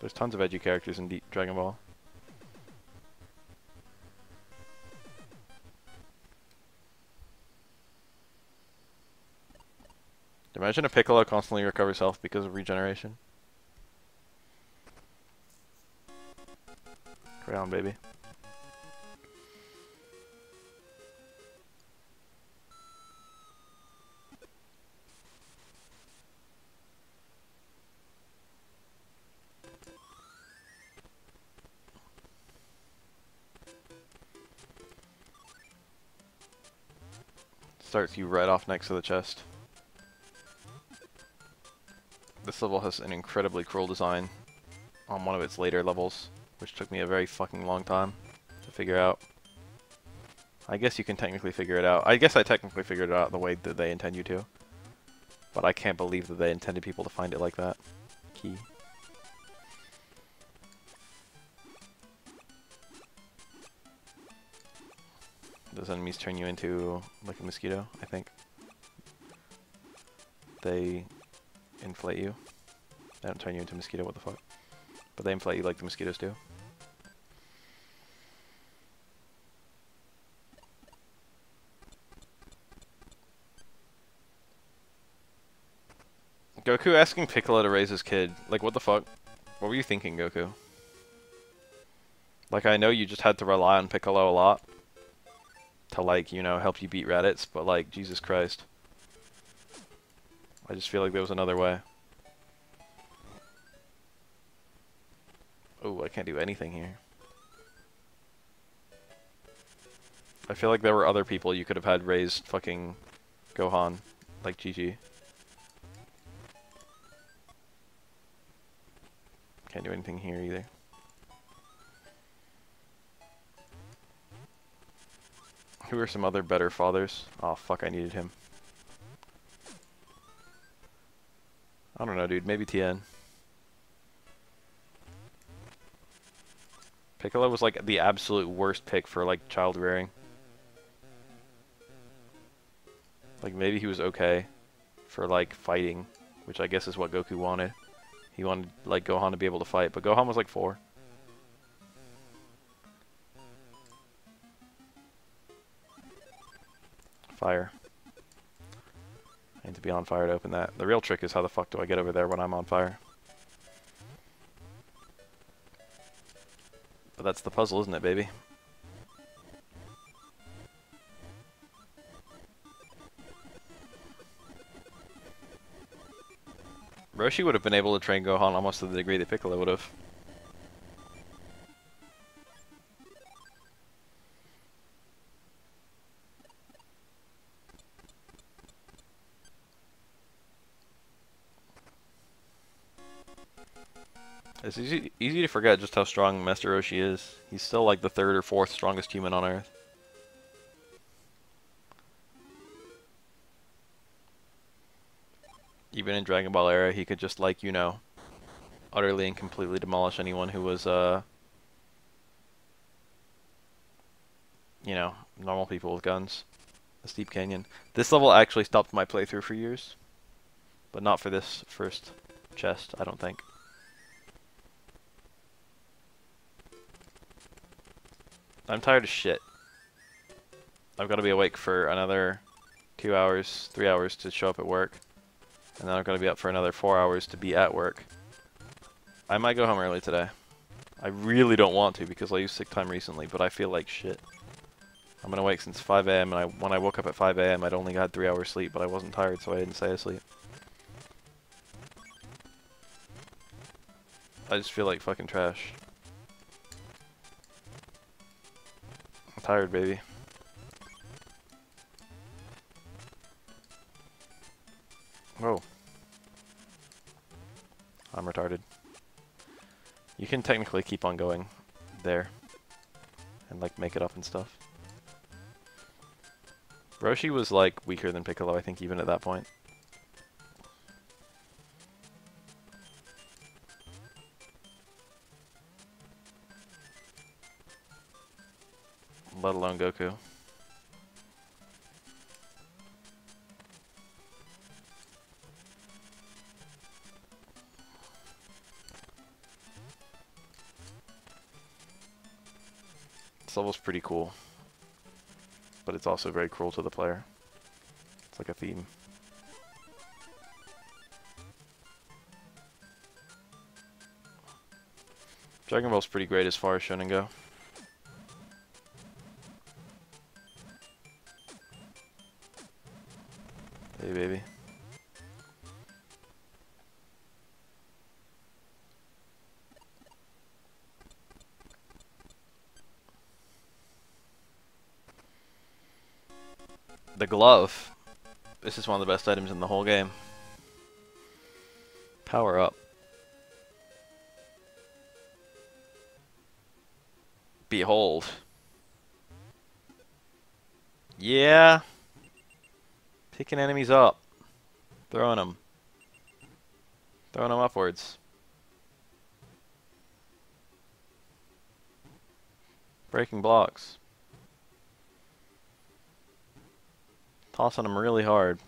There's tons of edgy characters in Dragon Ball. Imagine a Piccolo constantly recovers health because of regeneration. Crown, baby. Starts you right off next to the chest. This level has an incredibly cruel design on one of its later levels, which took me a very fucking long time to figure out. I guess you can technically figure it out. I guess I technically figured it out the way that they intend you to. But I can't believe that they intended people to find it like that. Key. Those enemies turn you into like a mosquito, I think. They inflate you. They don't turn you into a mosquito, what the fuck. But they inflate you like the mosquitoes do. Goku asking Piccolo to raise his kid. Like, what the fuck? What were you thinking, Goku? Like, I know you just had to rely on Piccolo a lot to, like, you know, help you beat Raditz, but, like, Jesus Christ. I just feel like there was another way. Oh, I can't do anything here. I feel like there were other people you could have had raise fucking Gohan, like GG. Can't do anything here either. Who are some other better fathers? Oh fuck, I needed him. I don't know, dude. Maybe Tien. Piccolo was like the absolute worst pick for like child rearing. Like maybe he was okay for like fighting, which I guess is what Goku wanted. He wanted like Gohan to be able to fight, but Gohan was like 4. Fire. I need to be on fire to open that. The real trick is how the fuck do I get over there when I'm on fire? But that's the puzzle, isn't it, baby? Roshi would have been able to train Gohan almost to the degree that Piccolo would have. It's easy to forget just how strong Master Roshi is. He's still like the 3rd or 4th strongest human on Earth. Even in Dragon Ball era, he could just like, you know, utterly and completely demolish anyone who was, you know, normal people with guns. The Steep Canyon. This level actually stopped my playthrough for years. But not for this first chest, I don't think. I'm tired as shit. I've got to be awake for another 2 hours, 3 hours to show up at work. And then I've got to be up for another 4 hours to be at work. I might go home early today. I really don't want to because I used sick time recently, but I feel like shit. I've been awake since 5 a.m. and when I woke up at 5 a.m. I'd only had 3 hours sleep, but I wasn't tired, so I didn't stay asleep. I just feel like fucking trash. I'm tired, baby. Whoa. I'm retarded. You can technically keep on going there and like make it up and stuff. Roshi was like weaker than Piccolo, I think, even at that point. Let alone Goku. This level's pretty cool, but it's also very cruel to the player. It's like a theme. Dragon Ball's pretty great as far as shonen go. Hey, baby. The glove. This is one of the best items in the whole game. Power up. Behold. Yeah. Picking enemies up. Throwing them. Throwing them upwards. Breaking blocks. Tossing them really hard.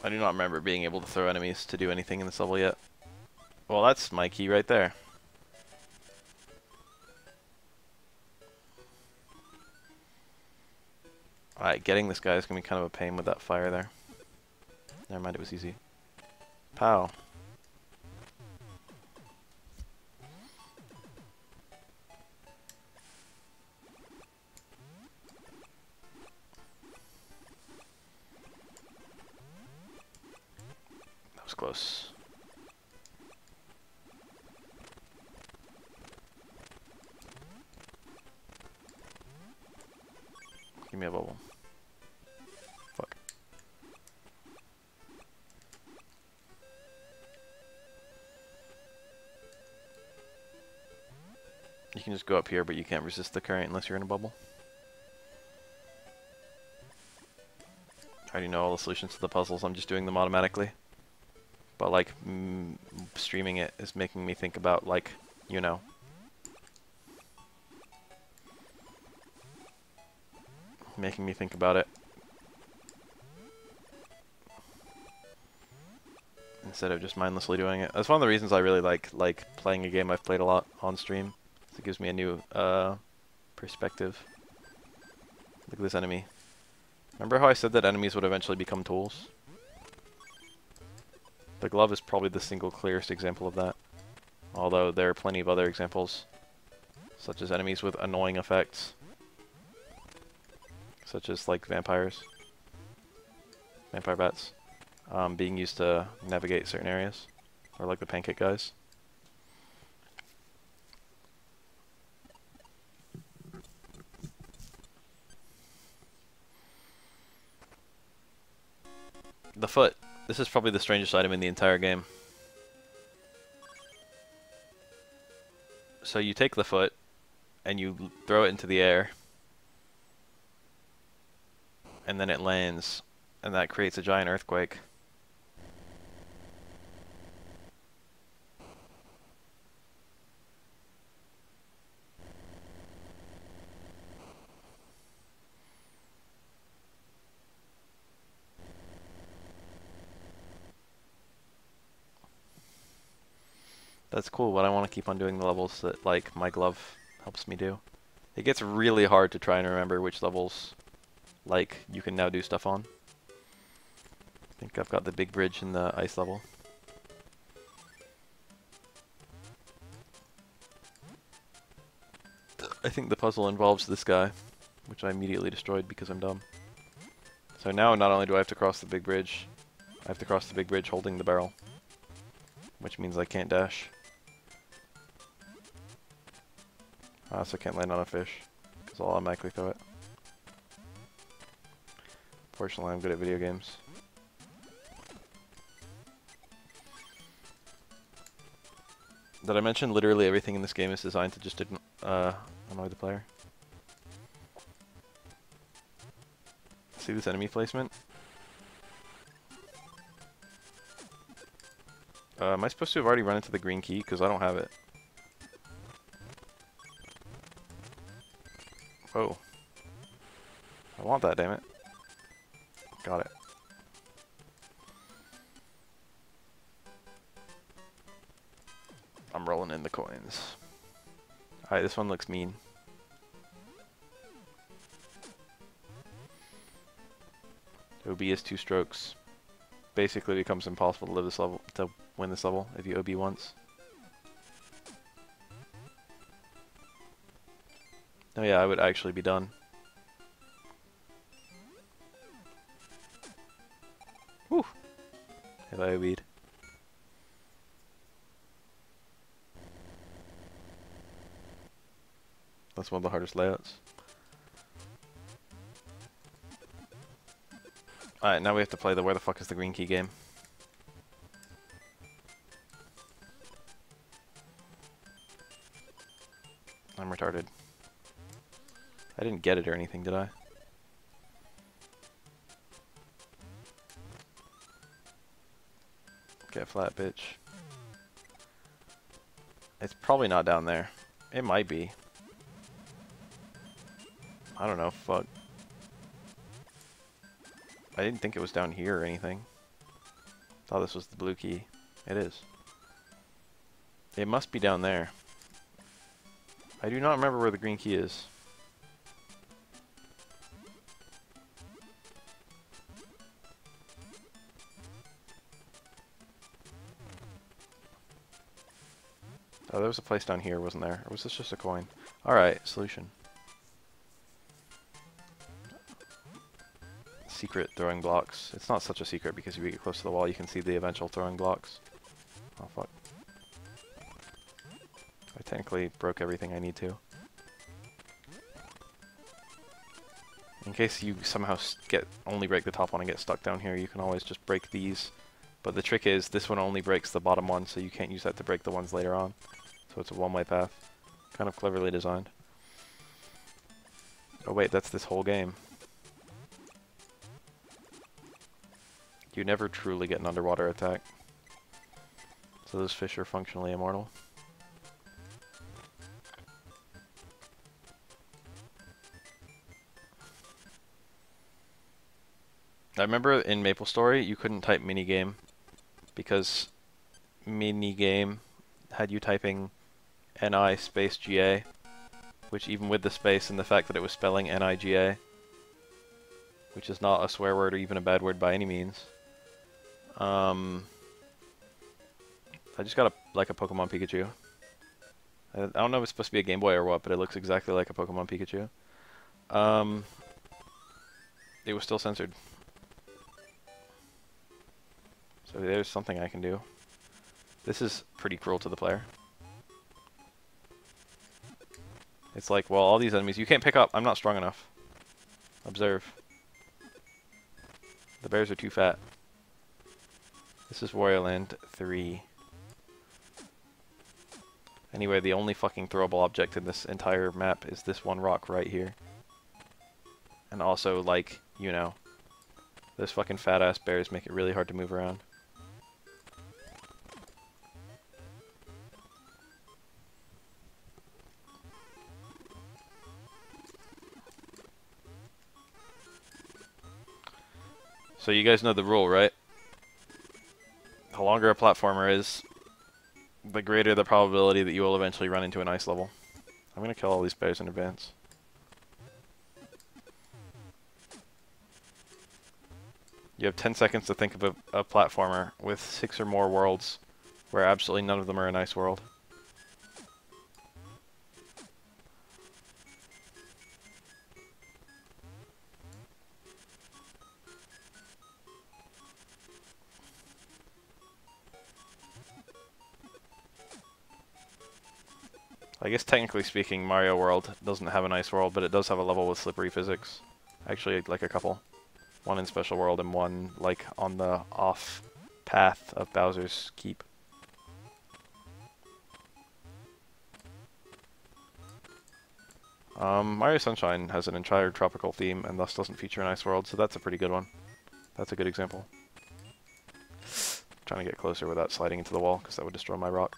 I do not remember being able to throw enemies to do anything in this level yet. Well, that's my key right there. Alright, getting this guy is going to be kind of a pain with that fire there. Never mind, it was easy. Pow. That was close. Give me a bubble. Fuck. You can just go up here, but you can't resist the current unless you're in a bubble. I already know all the solutions to the puzzles, I'm just doing them automatically. But like, streaming it is making me think about, like, you know. Making me think about it. Instead of just mindlessly doing it. That's one of the reasons I really like playing a game I've played a lot on stream. It gives me a new perspective. Look at this enemy. Remember how I said that enemies would eventually become tools? The glove is probably the single clearest example of that. Although there are plenty of other examples, such as enemies with annoying effects. Such as, like, vampires. Vampire bats. Being used to navigate certain areas. Or like the pancake guys. The foot. This is probably the strangest item in the entire game. So you take the foot, and you throw it into the air. And then it lands, and that creates a giant earthquake. That's cool, but I want to keep on doing the levels that, like, my glove helps me do. It gets really hard to try and remember which levels, like, you can now do stuff on. I think I've got the big bridge in the ice level. I think the puzzle involves this guy, which I immediately destroyed because I'm dumb. So now not only do I have to cross the big bridge, I have to cross the big bridge holding the barrel. Which means I can't dash. I also can't land on a fish, because I'll automatically throw it. Fortunately, I'm good at video games. Did I mention literally everything in this game is designed to just annoy the player? See this enemy placement? Am I supposed to have already run into the green key? Because I don't have it. Whoa. I want that, damn it. Got it. I'm rolling in the coins. Alright, this one looks mean. OB is 2 strokes. Basically becomes impossible to live this level, to win this level if you OB once. Oh yeah, I would actually be done. Whew. Have I OB'd? That's one of the hardest layouts. Alright, now we have to play the where the fuck is the green key game. I'm retarded. I didn't get it or anything, did I? Get flat, bitch. It's probably not down there. It might be. I don't know, fuck. I didn't think it was down here or anything. Thought this was the blue key. It is. It must be down there. I do not remember where the green key is. Oh, there was a place down here, wasn't there? Or was this just a coin? Alright, solution. Secret throwing blocks. It's not such a secret because if you get close to the wall you can see the eventual throwing blocks. Oh fuck. I technically broke everything I need to. In case you somehow only break the top one and get stuck down here, you can always just break these. But the trick is, this one only breaks the bottom one, so you can't use that to break the ones later on. So it's a one-way path. Kind of cleverly designed. Oh wait, that's this whole game. You never truly get an underwater attack. So those fish are functionally immortal. I remember in MapleStory you couldn't type minigame because minigame had you typing NI space GA, which even with the space and the fact that it was spelling NIGA, which is not a swear word or even a bad word by any means. I just got like a Pokemon Pikachu. I don't know if it's supposed to be a Game Boy or what, but it looks exactly like a Pokemon Pikachu. It was still censored. So there's something I can do. This is pretty cruel to the player. It's like, well, all these enemies you can't pick up. I'm not strong enough. Observe. The bears are too fat. This is Wario Land 3. Anyway, the only fucking throwable object in this entire map is this one rock right here. And also, like, you know, those fucking fat-ass bears make it really hard to move around. So you guys know the rule, right? The longer a platformer is, the greater the probability that you will eventually run into an ice level. I'm gonna kill all these bears in advance. You have 10 seconds to think of a platformer with 6 or more worlds where absolutely none of them are an ice world. I guess technically speaking, Mario World doesn't have an ice world, but it does have a level with slippery physics. Actually, like a couple. One in Special World and one, like, on the off path of Bowser's Keep. Mario Sunshine has an entire tropical theme and thus doesn't feature an ice world, so that's a pretty good one. That's a good example. Trying to get closer without sliding into the wall, because that would destroy my rock.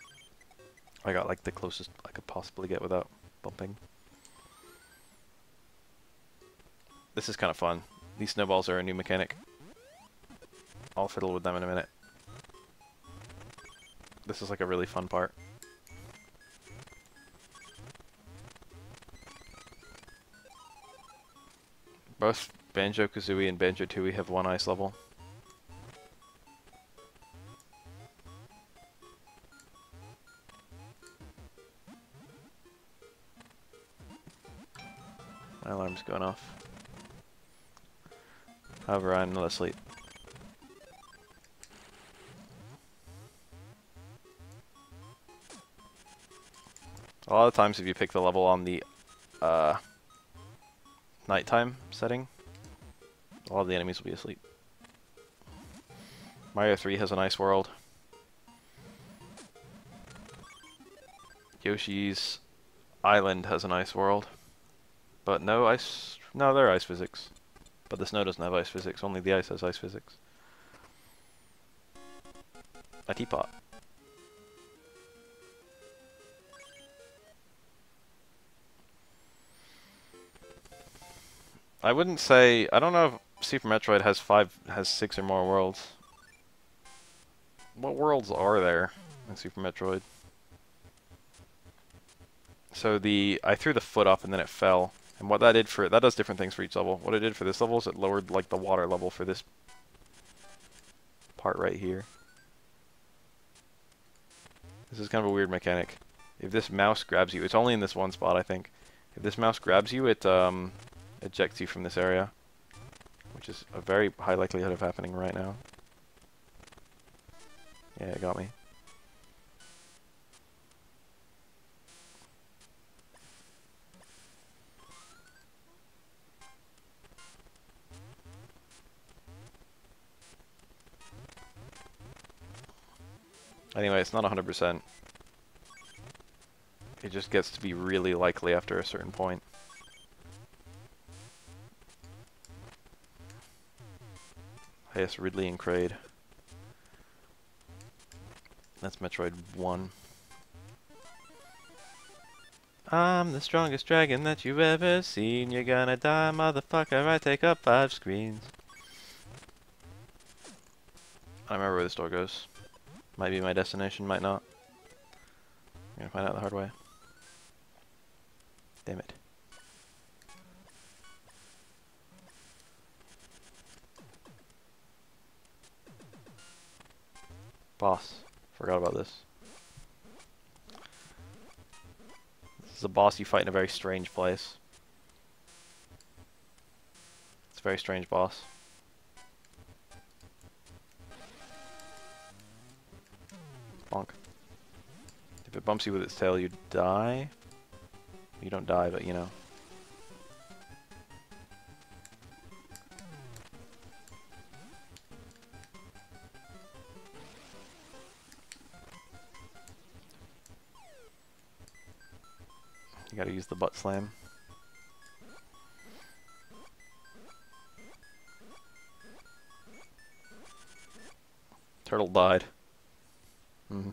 I got like the closest I could possibly get without bumping. This is kind of fun. These snowballs are a new mechanic. I'll fiddle with them in a minute. This is like a really fun part. Both Banjo-Kazooie and Banjo-Tooie have one ice level. My alarm's going off. However, I'm not asleep. A lot of times if you pick the level on the nighttime setting, a lot of the enemies will be asleep. Mario 3 has an ice world. Yoshi's Island has an ice world. But no ice... No, there are ice physics. But the snow doesn't have ice physics, only the ice has ice physics. A teapot. I wouldn't say... I don't know if Super Metroid has 6 or more worlds. What worlds are there in Super Metroid? So I threw the foot up and then it fell. And what that did for... That does different things for each level. What it did for this level is it lowered, like, the water level for this part right here. This is kind of a weird mechanic. If this mouse grabs you... It's only in this one spot, I think. If this mouse grabs you, it ejects you from this area. Which is a very high likelihood of happening right now. Yeah, it got me. Anyway, it's not 100%. It just gets to be really likely after a certain point. Yes, Ridley and Kraid. That's Metroid 1. I'm the strongest dragon that you've ever seen. You're gonna die, motherfucker. I take up 5 screens. I remember where this door goes. Might be my destination, might not. I'm gonna find out the hard way. Damn it. Boss. Forgot about this. This is a boss you fight in a very strange place. It's a very strange boss. Bonk. If it bumps you with its tail, you die. You don't die, but you know. You gotta use the butt slam. Turtle died. Mm-hmm.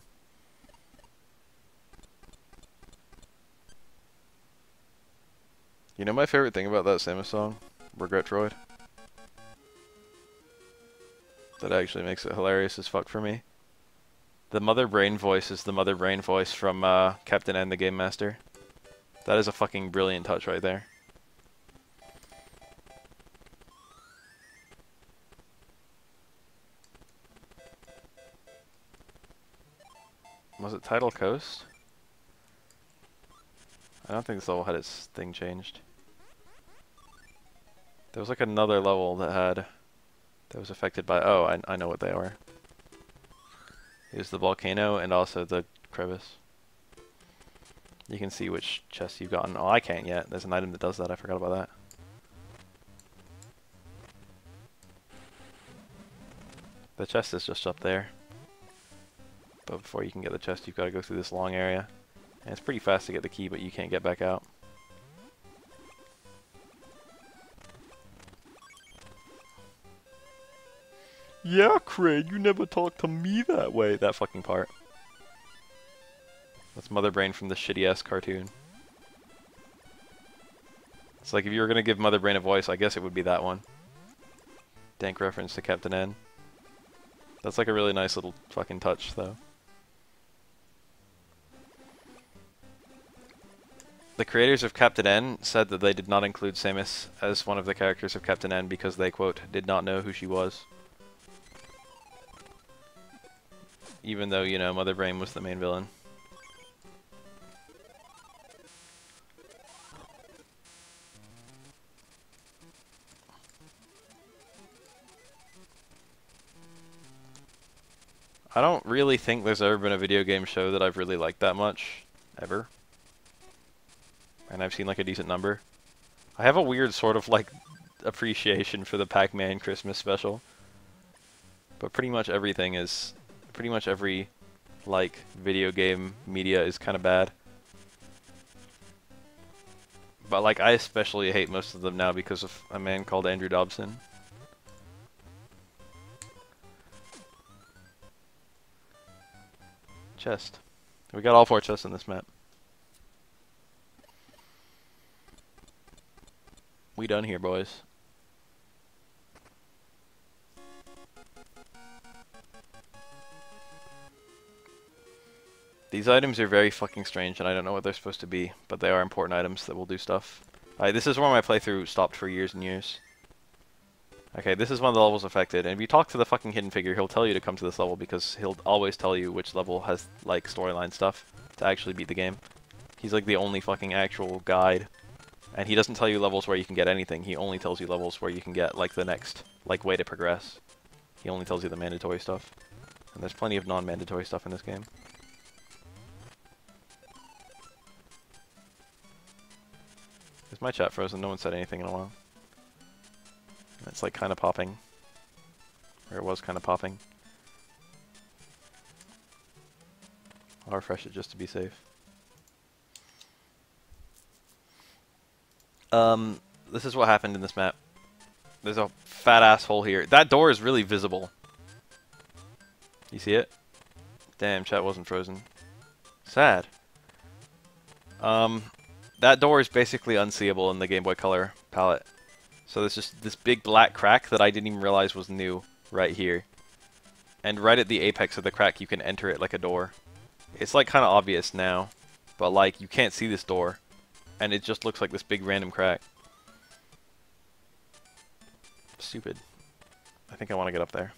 You know my favorite thing about that Samus song? Regretroid? That actually makes it hilarious as fuck for me. The Mother Brain voice is the Mother Brain voice from Captain N the Game Master. That is a fucking brilliant touch right there. Was it Tidal Coast? I don't think this level had its thing changed. There was like another level that was affected by, oh, I know what they are. It was the volcano and also the crevice. You can see which chest you've gotten. Oh, I can't yet. There's an item that does that. I forgot about that. The chest is just up there. But before you can get the chest, you've got to go through this long area. And it's pretty fast to get the key, but you can't get back out. Yeah, Craig, you never talk to me that way. That fucking part. That's Mother Brain from the shitty-ass cartoon. It's like if you were gonna give Mother Brain a voice, I guess it would be that one. Dank reference to Captain N. That's like a really nice little fucking touch, though. The creators of Captain N said that they did not include Samus as one of the characters of Captain N because they, quote, did not know who she was. Even though, you know, Mother Brain was the main villain. I don't really think there's ever been a video game show that I've really liked that much. Ever. And I've seen like a decent number. I have a weird sort of like appreciation for the Pac-Man Christmas special. But pretty much everything is... Pretty much every like video game media is kind of bad. But like I especially hate most of them now because of a man called Andrew Dobson. Chest. We got all 4 chests in this map. We done here, boys. These items are very fucking strange, and I don't know what they're supposed to be, but they are important items that will do stuff. Alright, this is where my playthrough stopped for years and years. Okay, this is one of the levels affected, and if you talk to the fucking hidden figure, he'll tell you to come to this level, because he'll always tell you which level has, like, storyline stuff to actually beat the game. He's, like, the only fucking actual guide. And he doesn't tell you levels where you can get anything, he only tells you levels where you can get, like, the next, like, way to progress. He only tells you the mandatory stuff. And there's plenty of non-mandatory stuff in this game. Is my chat frozen? No one said anything in a while. It's like kind of popping. Or it was kind of popping. I'll refresh it just to be safe. This is what happened in this map. There's a fat asshole here. That door is really visible. You see it? Damn, chat wasn't frozen. Sad. That door is basically unseeable in the Game Boy Color palette. So there's just this big black crack that I didn't even realize was new right here. And right at the apex of the crack you can enter it like a door. It's like kind of obvious now, but like you can't see this door. And it just looks like this big random crack. Stupid. I think I want to get up there.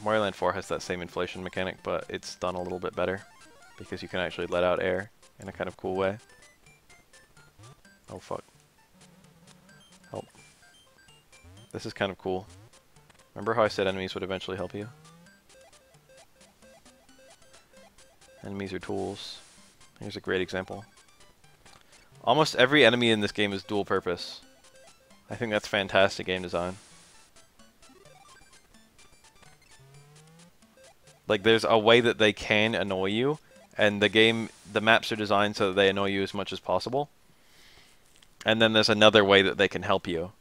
Wario Land 4 has that same inflation mechanic, but it's done a little bit better because you can actually let out air in a kind of cool way. Oh fuck. Help. This is kind of cool. Remember how I said enemies would eventually help you? Enemies are tools. Here's a great example. Almost every enemy in this game is dual purpose. I think that's fantastic game design. Like, there's a way that they can annoy you, and the maps are designed so that they annoy you as much as possible. And then there's another way that they can help you.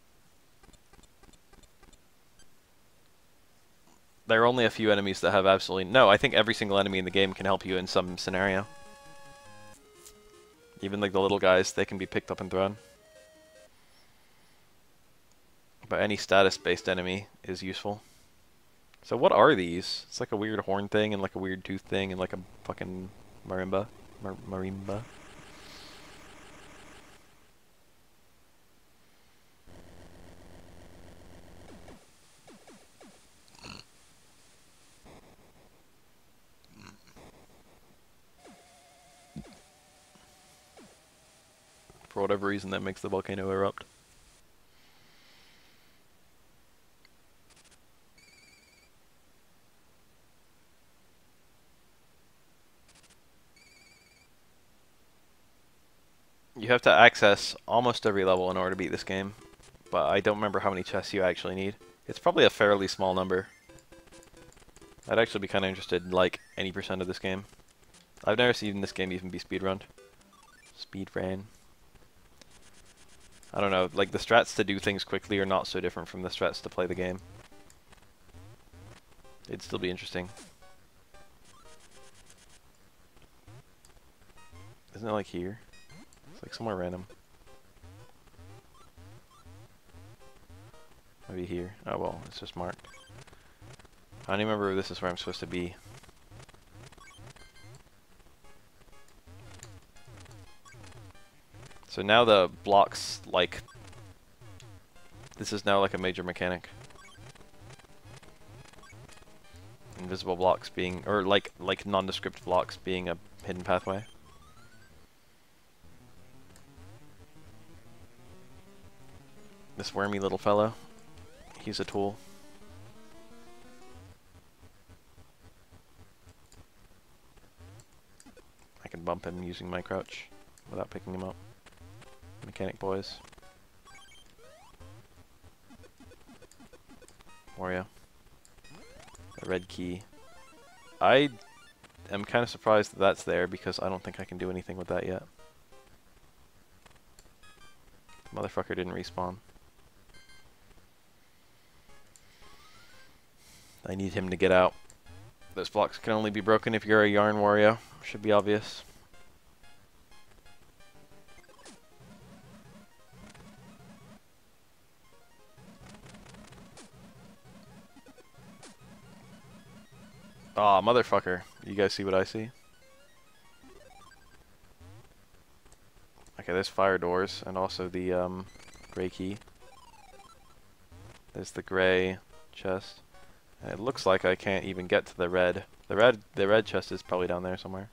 There are only a few enemies that have absolutely... No, I think every single enemy in the game can help you in some scenario. Even like the little guys, they can be picked up and thrown. But any status-based enemy is useful. So what are these? It's like a weird horn thing and like a weird tooth thing and like a fucking marimba. Marimba. For whatever reason, that makes the volcano erupt. You have to access almost every level in order to beat this game, but I don't remember how many chests you actually need. It's probably a fairly small number. I'd actually be kind of interested in like any % of this game. I've never seen this game even be speedrunned. Speedran. I don't know, like the strats to do things quickly are not so different from the strats to play the game. It'd still be interesting. Isn't it like here? It's like somewhere random. Maybe here. Oh well, it's just marked. I don't even remember if this is where I'm supposed to be. So now the blocks, like... This is now like a major mechanic. Invisible blocks being... Or like nondescript blocks being a hidden pathway. This wormy little fellow. He's a tool. I can bump him using my crouch without picking him up. Mechanic boys. Wario. The red key. I am kind of surprised that that's there because I don't think I can do anything with that yet. The motherfucker didn't respawn. I need him to get out. Those blocks can only be broken if you're a Yarn Wario. Should be obvious. Aw, motherfucker. You guys see what I see? Okay, there's fire doors and also the gray key. There's the gray chest. And it looks like I can't even get to the red. The red chest is probably down there somewhere.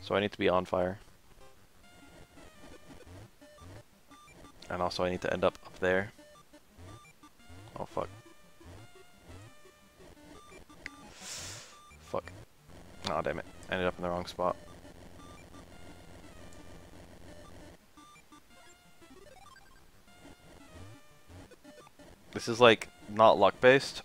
So I need to be on fire. And also I need to end up there. Oh fuck. Fuck. Aw, damn it. Ended up in the wrong spot. This is like not luck based.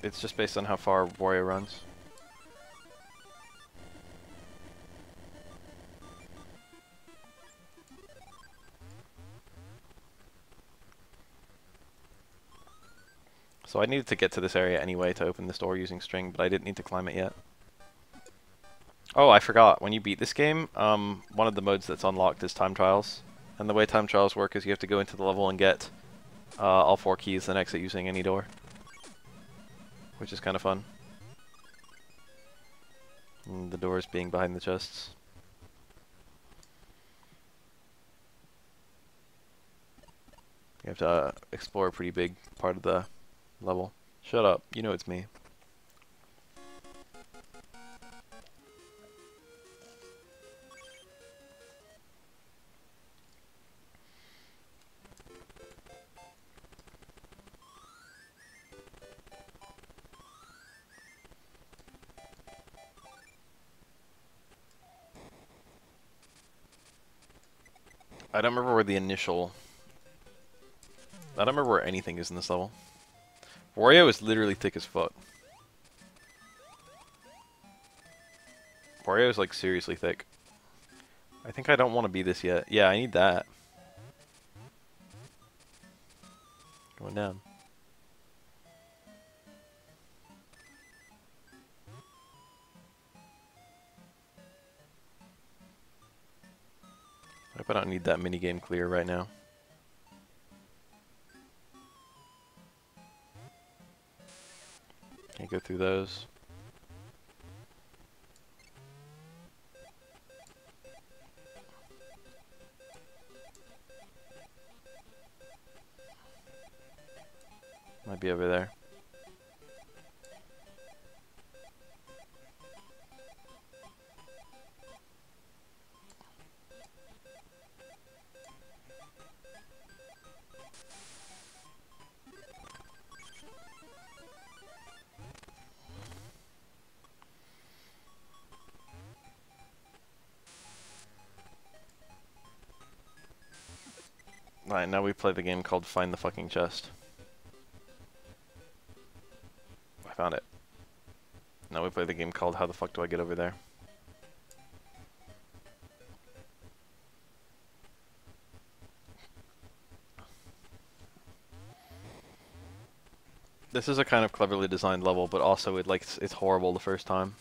It's just based on how far Wario runs. So I needed to get to this area anyway to open this door using string, but I didn't need to climb it yet. Oh, I forgot. When you beat this game, one of the modes that's unlocked is time trials. And the way time trials work is you have to go into the level and get all 4 keys, then exit using any door. Which is kind of fun. And the doors being behind the chests. You have to explore a pretty big part of the level. Shut up, you know it's me. I don't remember where the initial... I don't remember where anything is in this level. Wario is literally thick as fuck. Wario is like seriously thick. I think I don't want to be this yet. Yeah, I need that. Going down. I hope I don't need that minigame clear right now. Can't go through those. Might be over there. Alright, now we play the game called Find the Fucking Chest. I found it. Now we play the game called How the Fuck Do I Get Over There? This is a kind of cleverly designed level, but also it's horrible the first time.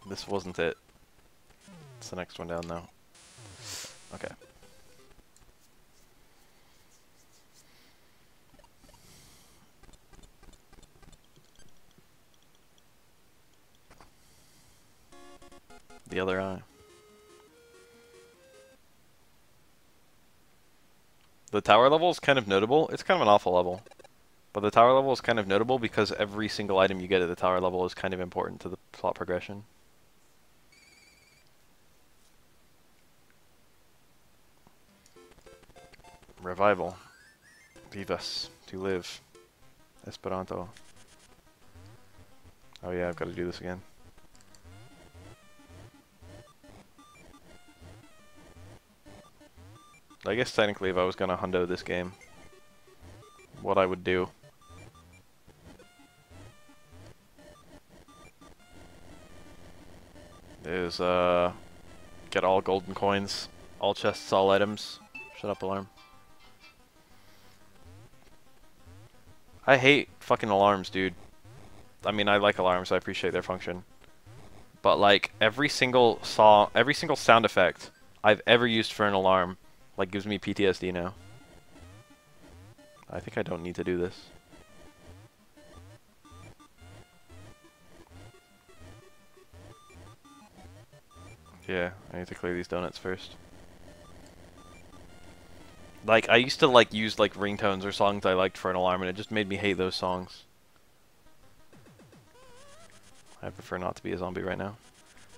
This wasn't it. It's the next one down now. Okay. The other eye. The tower level is kind of notable. It's kind of an awful level. But the tower level is kind of notable because every single item you get at the tower level is kind of important to the plot progression. Revival. Vivas. To live. Esperanto. Oh yeah, I've got to do this again. I guess technically if I was gonna hundo this game, what I would do is get all golden coins, all chests, all items. Shut up, alarm. I hate fucking alarms, dude. I mean, I like alarms, I appreciate their function. But like every single sound effect I've ever used for an alarm like gives me PTSD now. I think I don't need to do this. Yeah, I need to clear these donuts first. Like, I used to like use like ringtones or songs I liked for an alarm and it just made me hate those songs. I prefer not to be a zombie right now.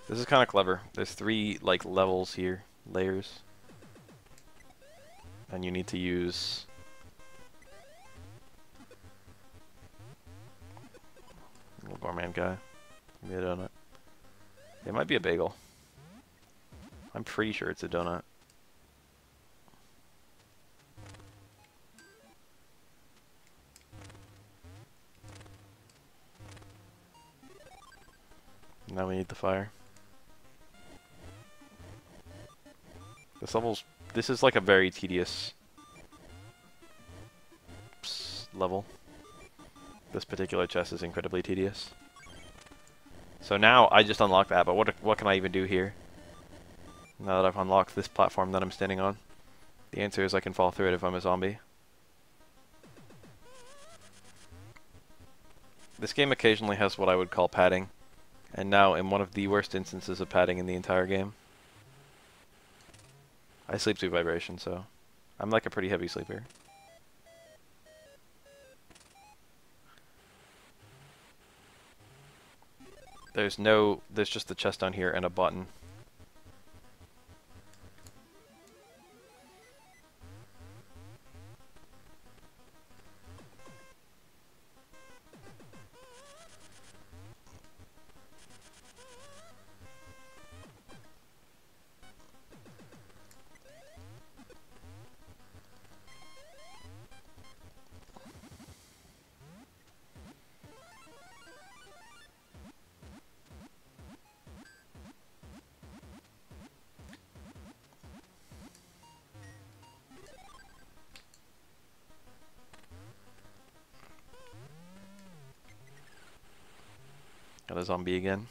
This is kind of clever. There's 3 like levels here, layers. And you need to use little gourmand guy. Give me a donut. It might be a bagel. I'm pretty sure it's a donut. Now we need the fire. This is like a very tedious level. This particular chest is incredibly tedious. So now I just unlocked that, but what can I even do here? Now that I've unlocked this platform that I'm standing on. The answer is I can fall through it if I'm a zombie. This game occasionally has what I would call padding, and now in one of the worst instances of padding in the entire game. I sleep through vibration, so I'm like a pretty heavy sleeper. There's just the chest down here and a button. Got a zombie again.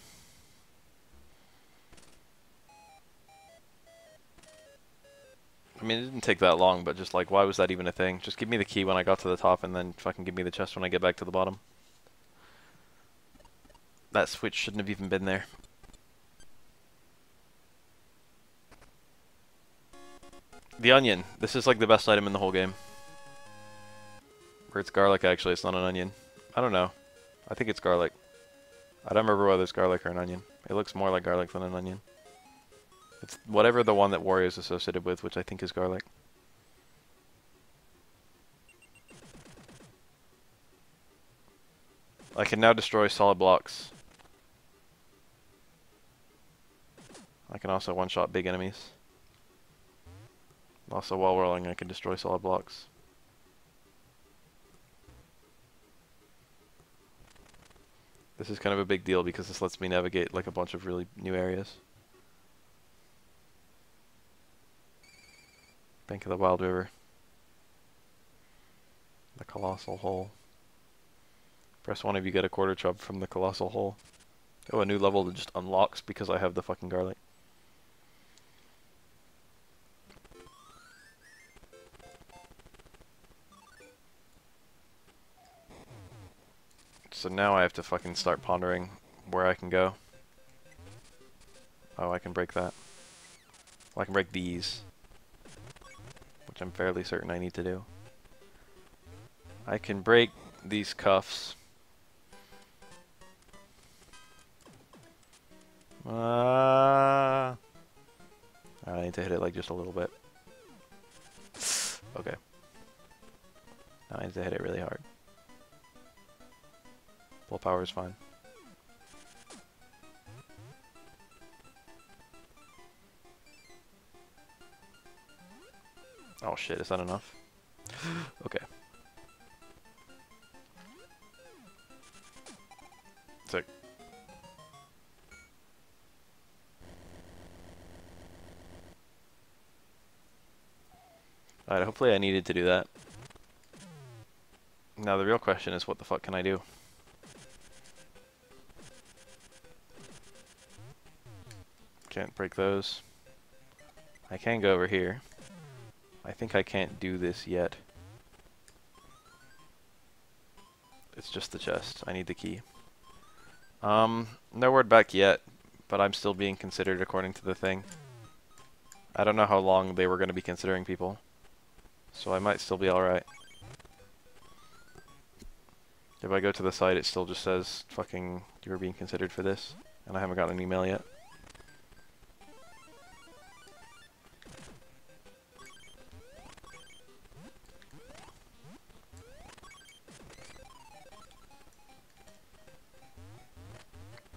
I mean, it didn't take that long, but just like, why was that even a thing? Just give me the key when I got to the top and then fucking give me the chest when I get back to the bottom. That switch shouldn't have even been there. The onion. This is like the best item in the whole game. Or it's garlic, actually. It's not an onion. I don't know. I think it's garlic. I don't remember whether it's garlic or an onion. It looks more like garlic than an onion. It's whatever the one that Wario is associated with, which I think is garlic. I can now destroy solid blocks. I can also one-shot big enemies. Also, while rolling, I can destroy solid blocks. This is kind of a big deal because this lets me navigate like a bunch of really new areas. Bank of the Wild River. The Colossal Hole. Press 1 if you get a quarter chub from the Colossal Hole. Oh, a new level that just unlocks because I have the fucking garlic. So now I have to fucking start pondering where I can go. Oh, I can break that. Well, I can break these. Which I'm fairly certain I need to do. I can break these cuffs. I need to hit it like just a little bit. Okay. Now I need to hit it really hard. Full power is fine. Oh shit, is that enough? Okay. Sick. Alright, hopefully I needed to do that. Now the real question is, what the fuck can I do? Can't break those. I can go over here. I think I can't do this yet. It's just the chest. I need the key. No word back yet, but I'm still being considered according to the thing. I don't know how long they were going to be considering people, so I might still be alright. If I go to the site, it still just says, fucking, you were being considered for this, and I haven't gotten an email yet.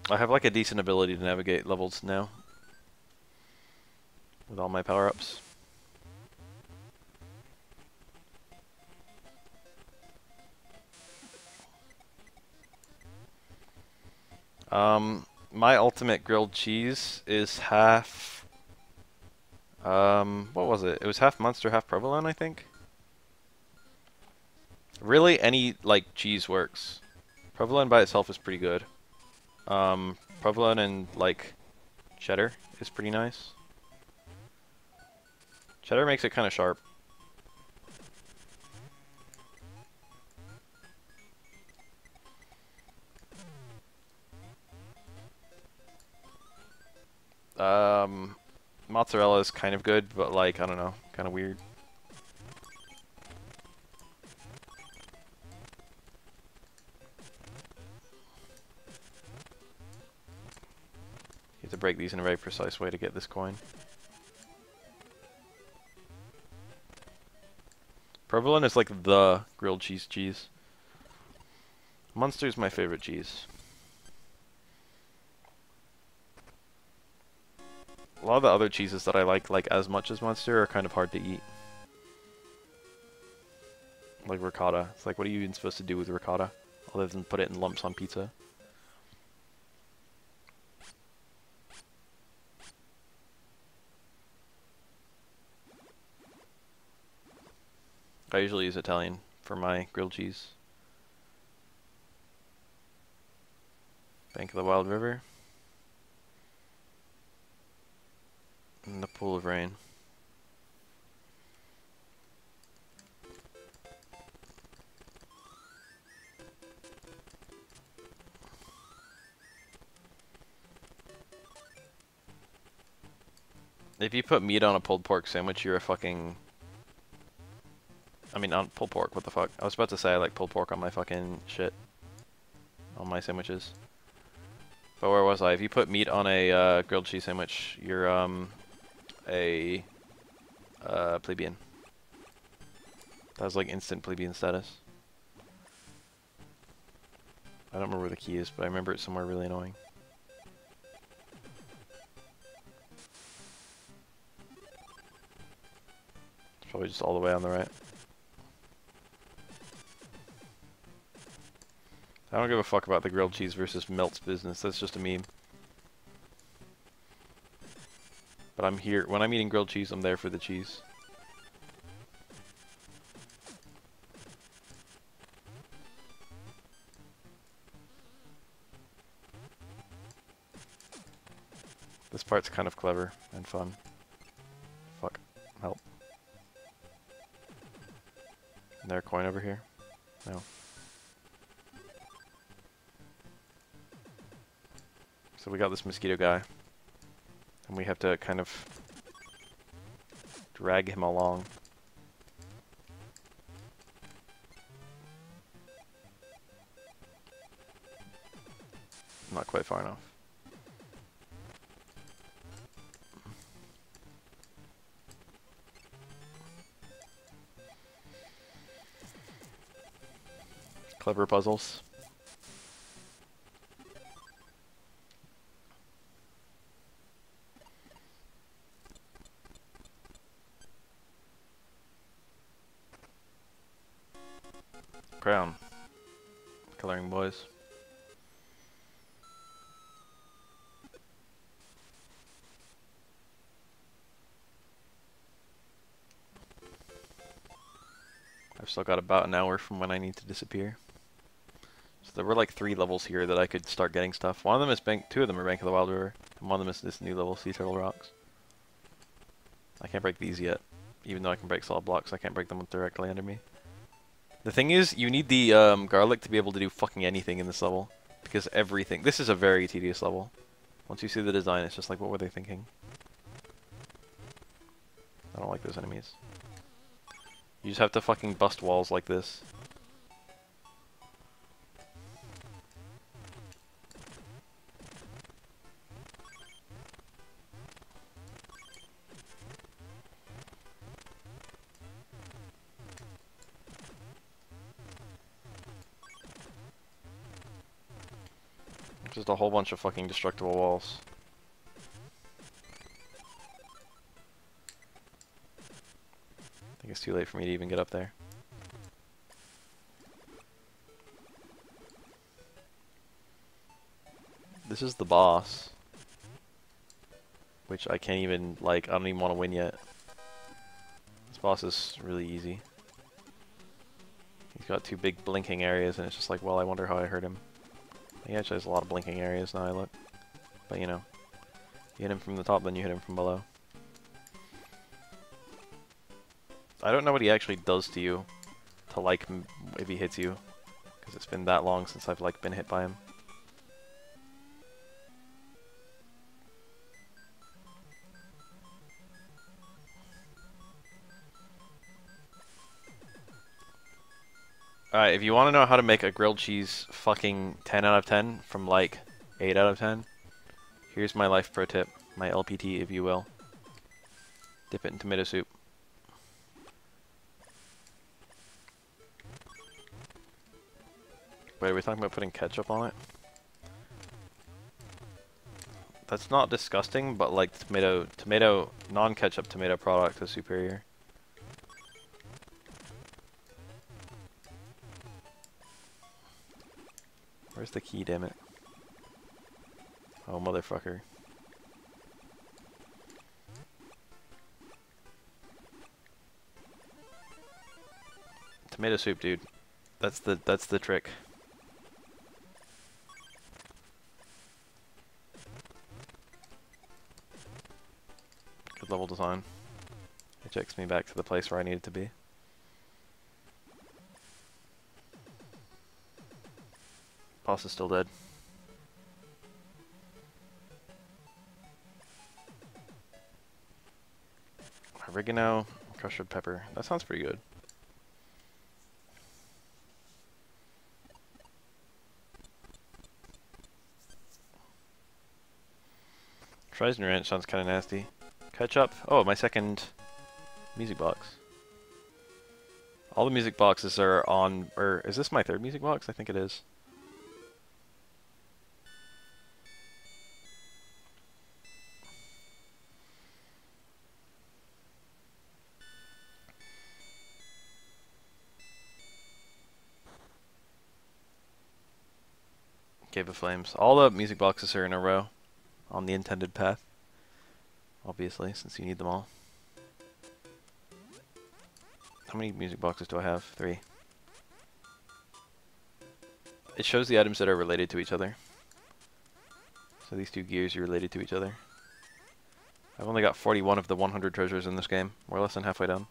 I have like a decent ability to navigate levels now with all my power-ups. My ultimate grilled cheese is half, what was it? It was half Munster, half provolone, I think. Really, any, like, cheese works. Provolone by itself is pretty good. Provolone and, like, cheddar is pretty nice. Cheddar makes it kind of sharp. Mozzarella is kind of good, but like, I don't know, kind of weird. You have to break these in a very precise way to get this coin. Provolone is like the grilled cheese. Munster's my favorite cheese. A lot of the other cheeses that I like as much as Munster, are kind of hard to eat. Like ricotta. It's like, what are you even supposed to do with ricotta? Other than put it in lumps on pizza. I usually use Italian for my grilled cheese. Bank of the Wild River. And the Pool of Rain. If you put meat on a pulled pork sandwich, you're a fucking... I mean, on pulled pork, what the fuck? I was about to say I like pulled pork on my fucking shit. On my sandwiches. But where was I? If you put meat on a grilled cheese sandwich, you're a plebeian. That was like instant plebeian status. I don't remember where the key is, but I remember it's somewhere really annoying. It's probably just all the way on the right. I don't give a fuck about the grilled cheese versus melts business. That's just a meme. But I'm here. When I'm eating grilled cheese, I'm there for the cheese. This part's kind of clever and fun. Fuck. Help. Is there a coin over here? No. So we got this mosquito guy. And we have to kind of drag him along. Not quite far enough. Clever puzzles. Crown. Coloring boys. I've still got about an hour from when I need to disappear. So there were like 3 levels here that I could start getting stuff. One of them is Bank, 2 of them are Bank of the Wild River, and one of them is this new level, Sea Turtle Rocks. I can't break these yet. Even though I can break solid blocks, I can't break them directly under me. The thing is, you need the garlic to be able to do fucking anything in this level. Because everything... This is a very tedious level. Once you see the design, it's just like, what were they thinking? I don't like those enemies. You just have to fucking bust walls like this. Just a whole bunch of fucking destructible walls. I think it's too late for me to even get up there. This is the boss. Which I can't even, like, I don't even want to win yet. This boss is really easy. He's got 2 big blinking areas and it's just like, well, I wonder how I hurt him. He actually has a lot of blinking areas now I look. But you know, you hit him from the top, then you hit him from below. I don't know what he actually does to you to like if he hits you, because it's been that long since I've like been hit by him. Alright, if you want to know how to make a grilled cheese fucking 10 out of 10 from like 8 out of 10, here's my life pro tip, my LPT if you will. Dip it in tomato soup. Wait, are we talking about putting ketchup on it? That's not disgusting, but like non-ketchup tomato product is superior. Where's the key, damn it? Oh, motherfucker. Tomato soup, dude. That's the trick. Good level design. It takes me back to the place where I needed to be. Boss is still dead. Oregano, crushed red pepper. That sounds pretty good. Fries and ranch sounds kind of nasty. Ketchup. Oh, my second music box. All the music boxes are on, or is this my third music box? I think it is. Cave of Flames. All the music boxes are in a row on the intended path. Obviously, since you need them all. How many music boxes do I have? 3. It shows the items that are related to each other. So these 2 gears are related to each other. I've only got 41 of the 100 treasures in this game. We're less than halfway done.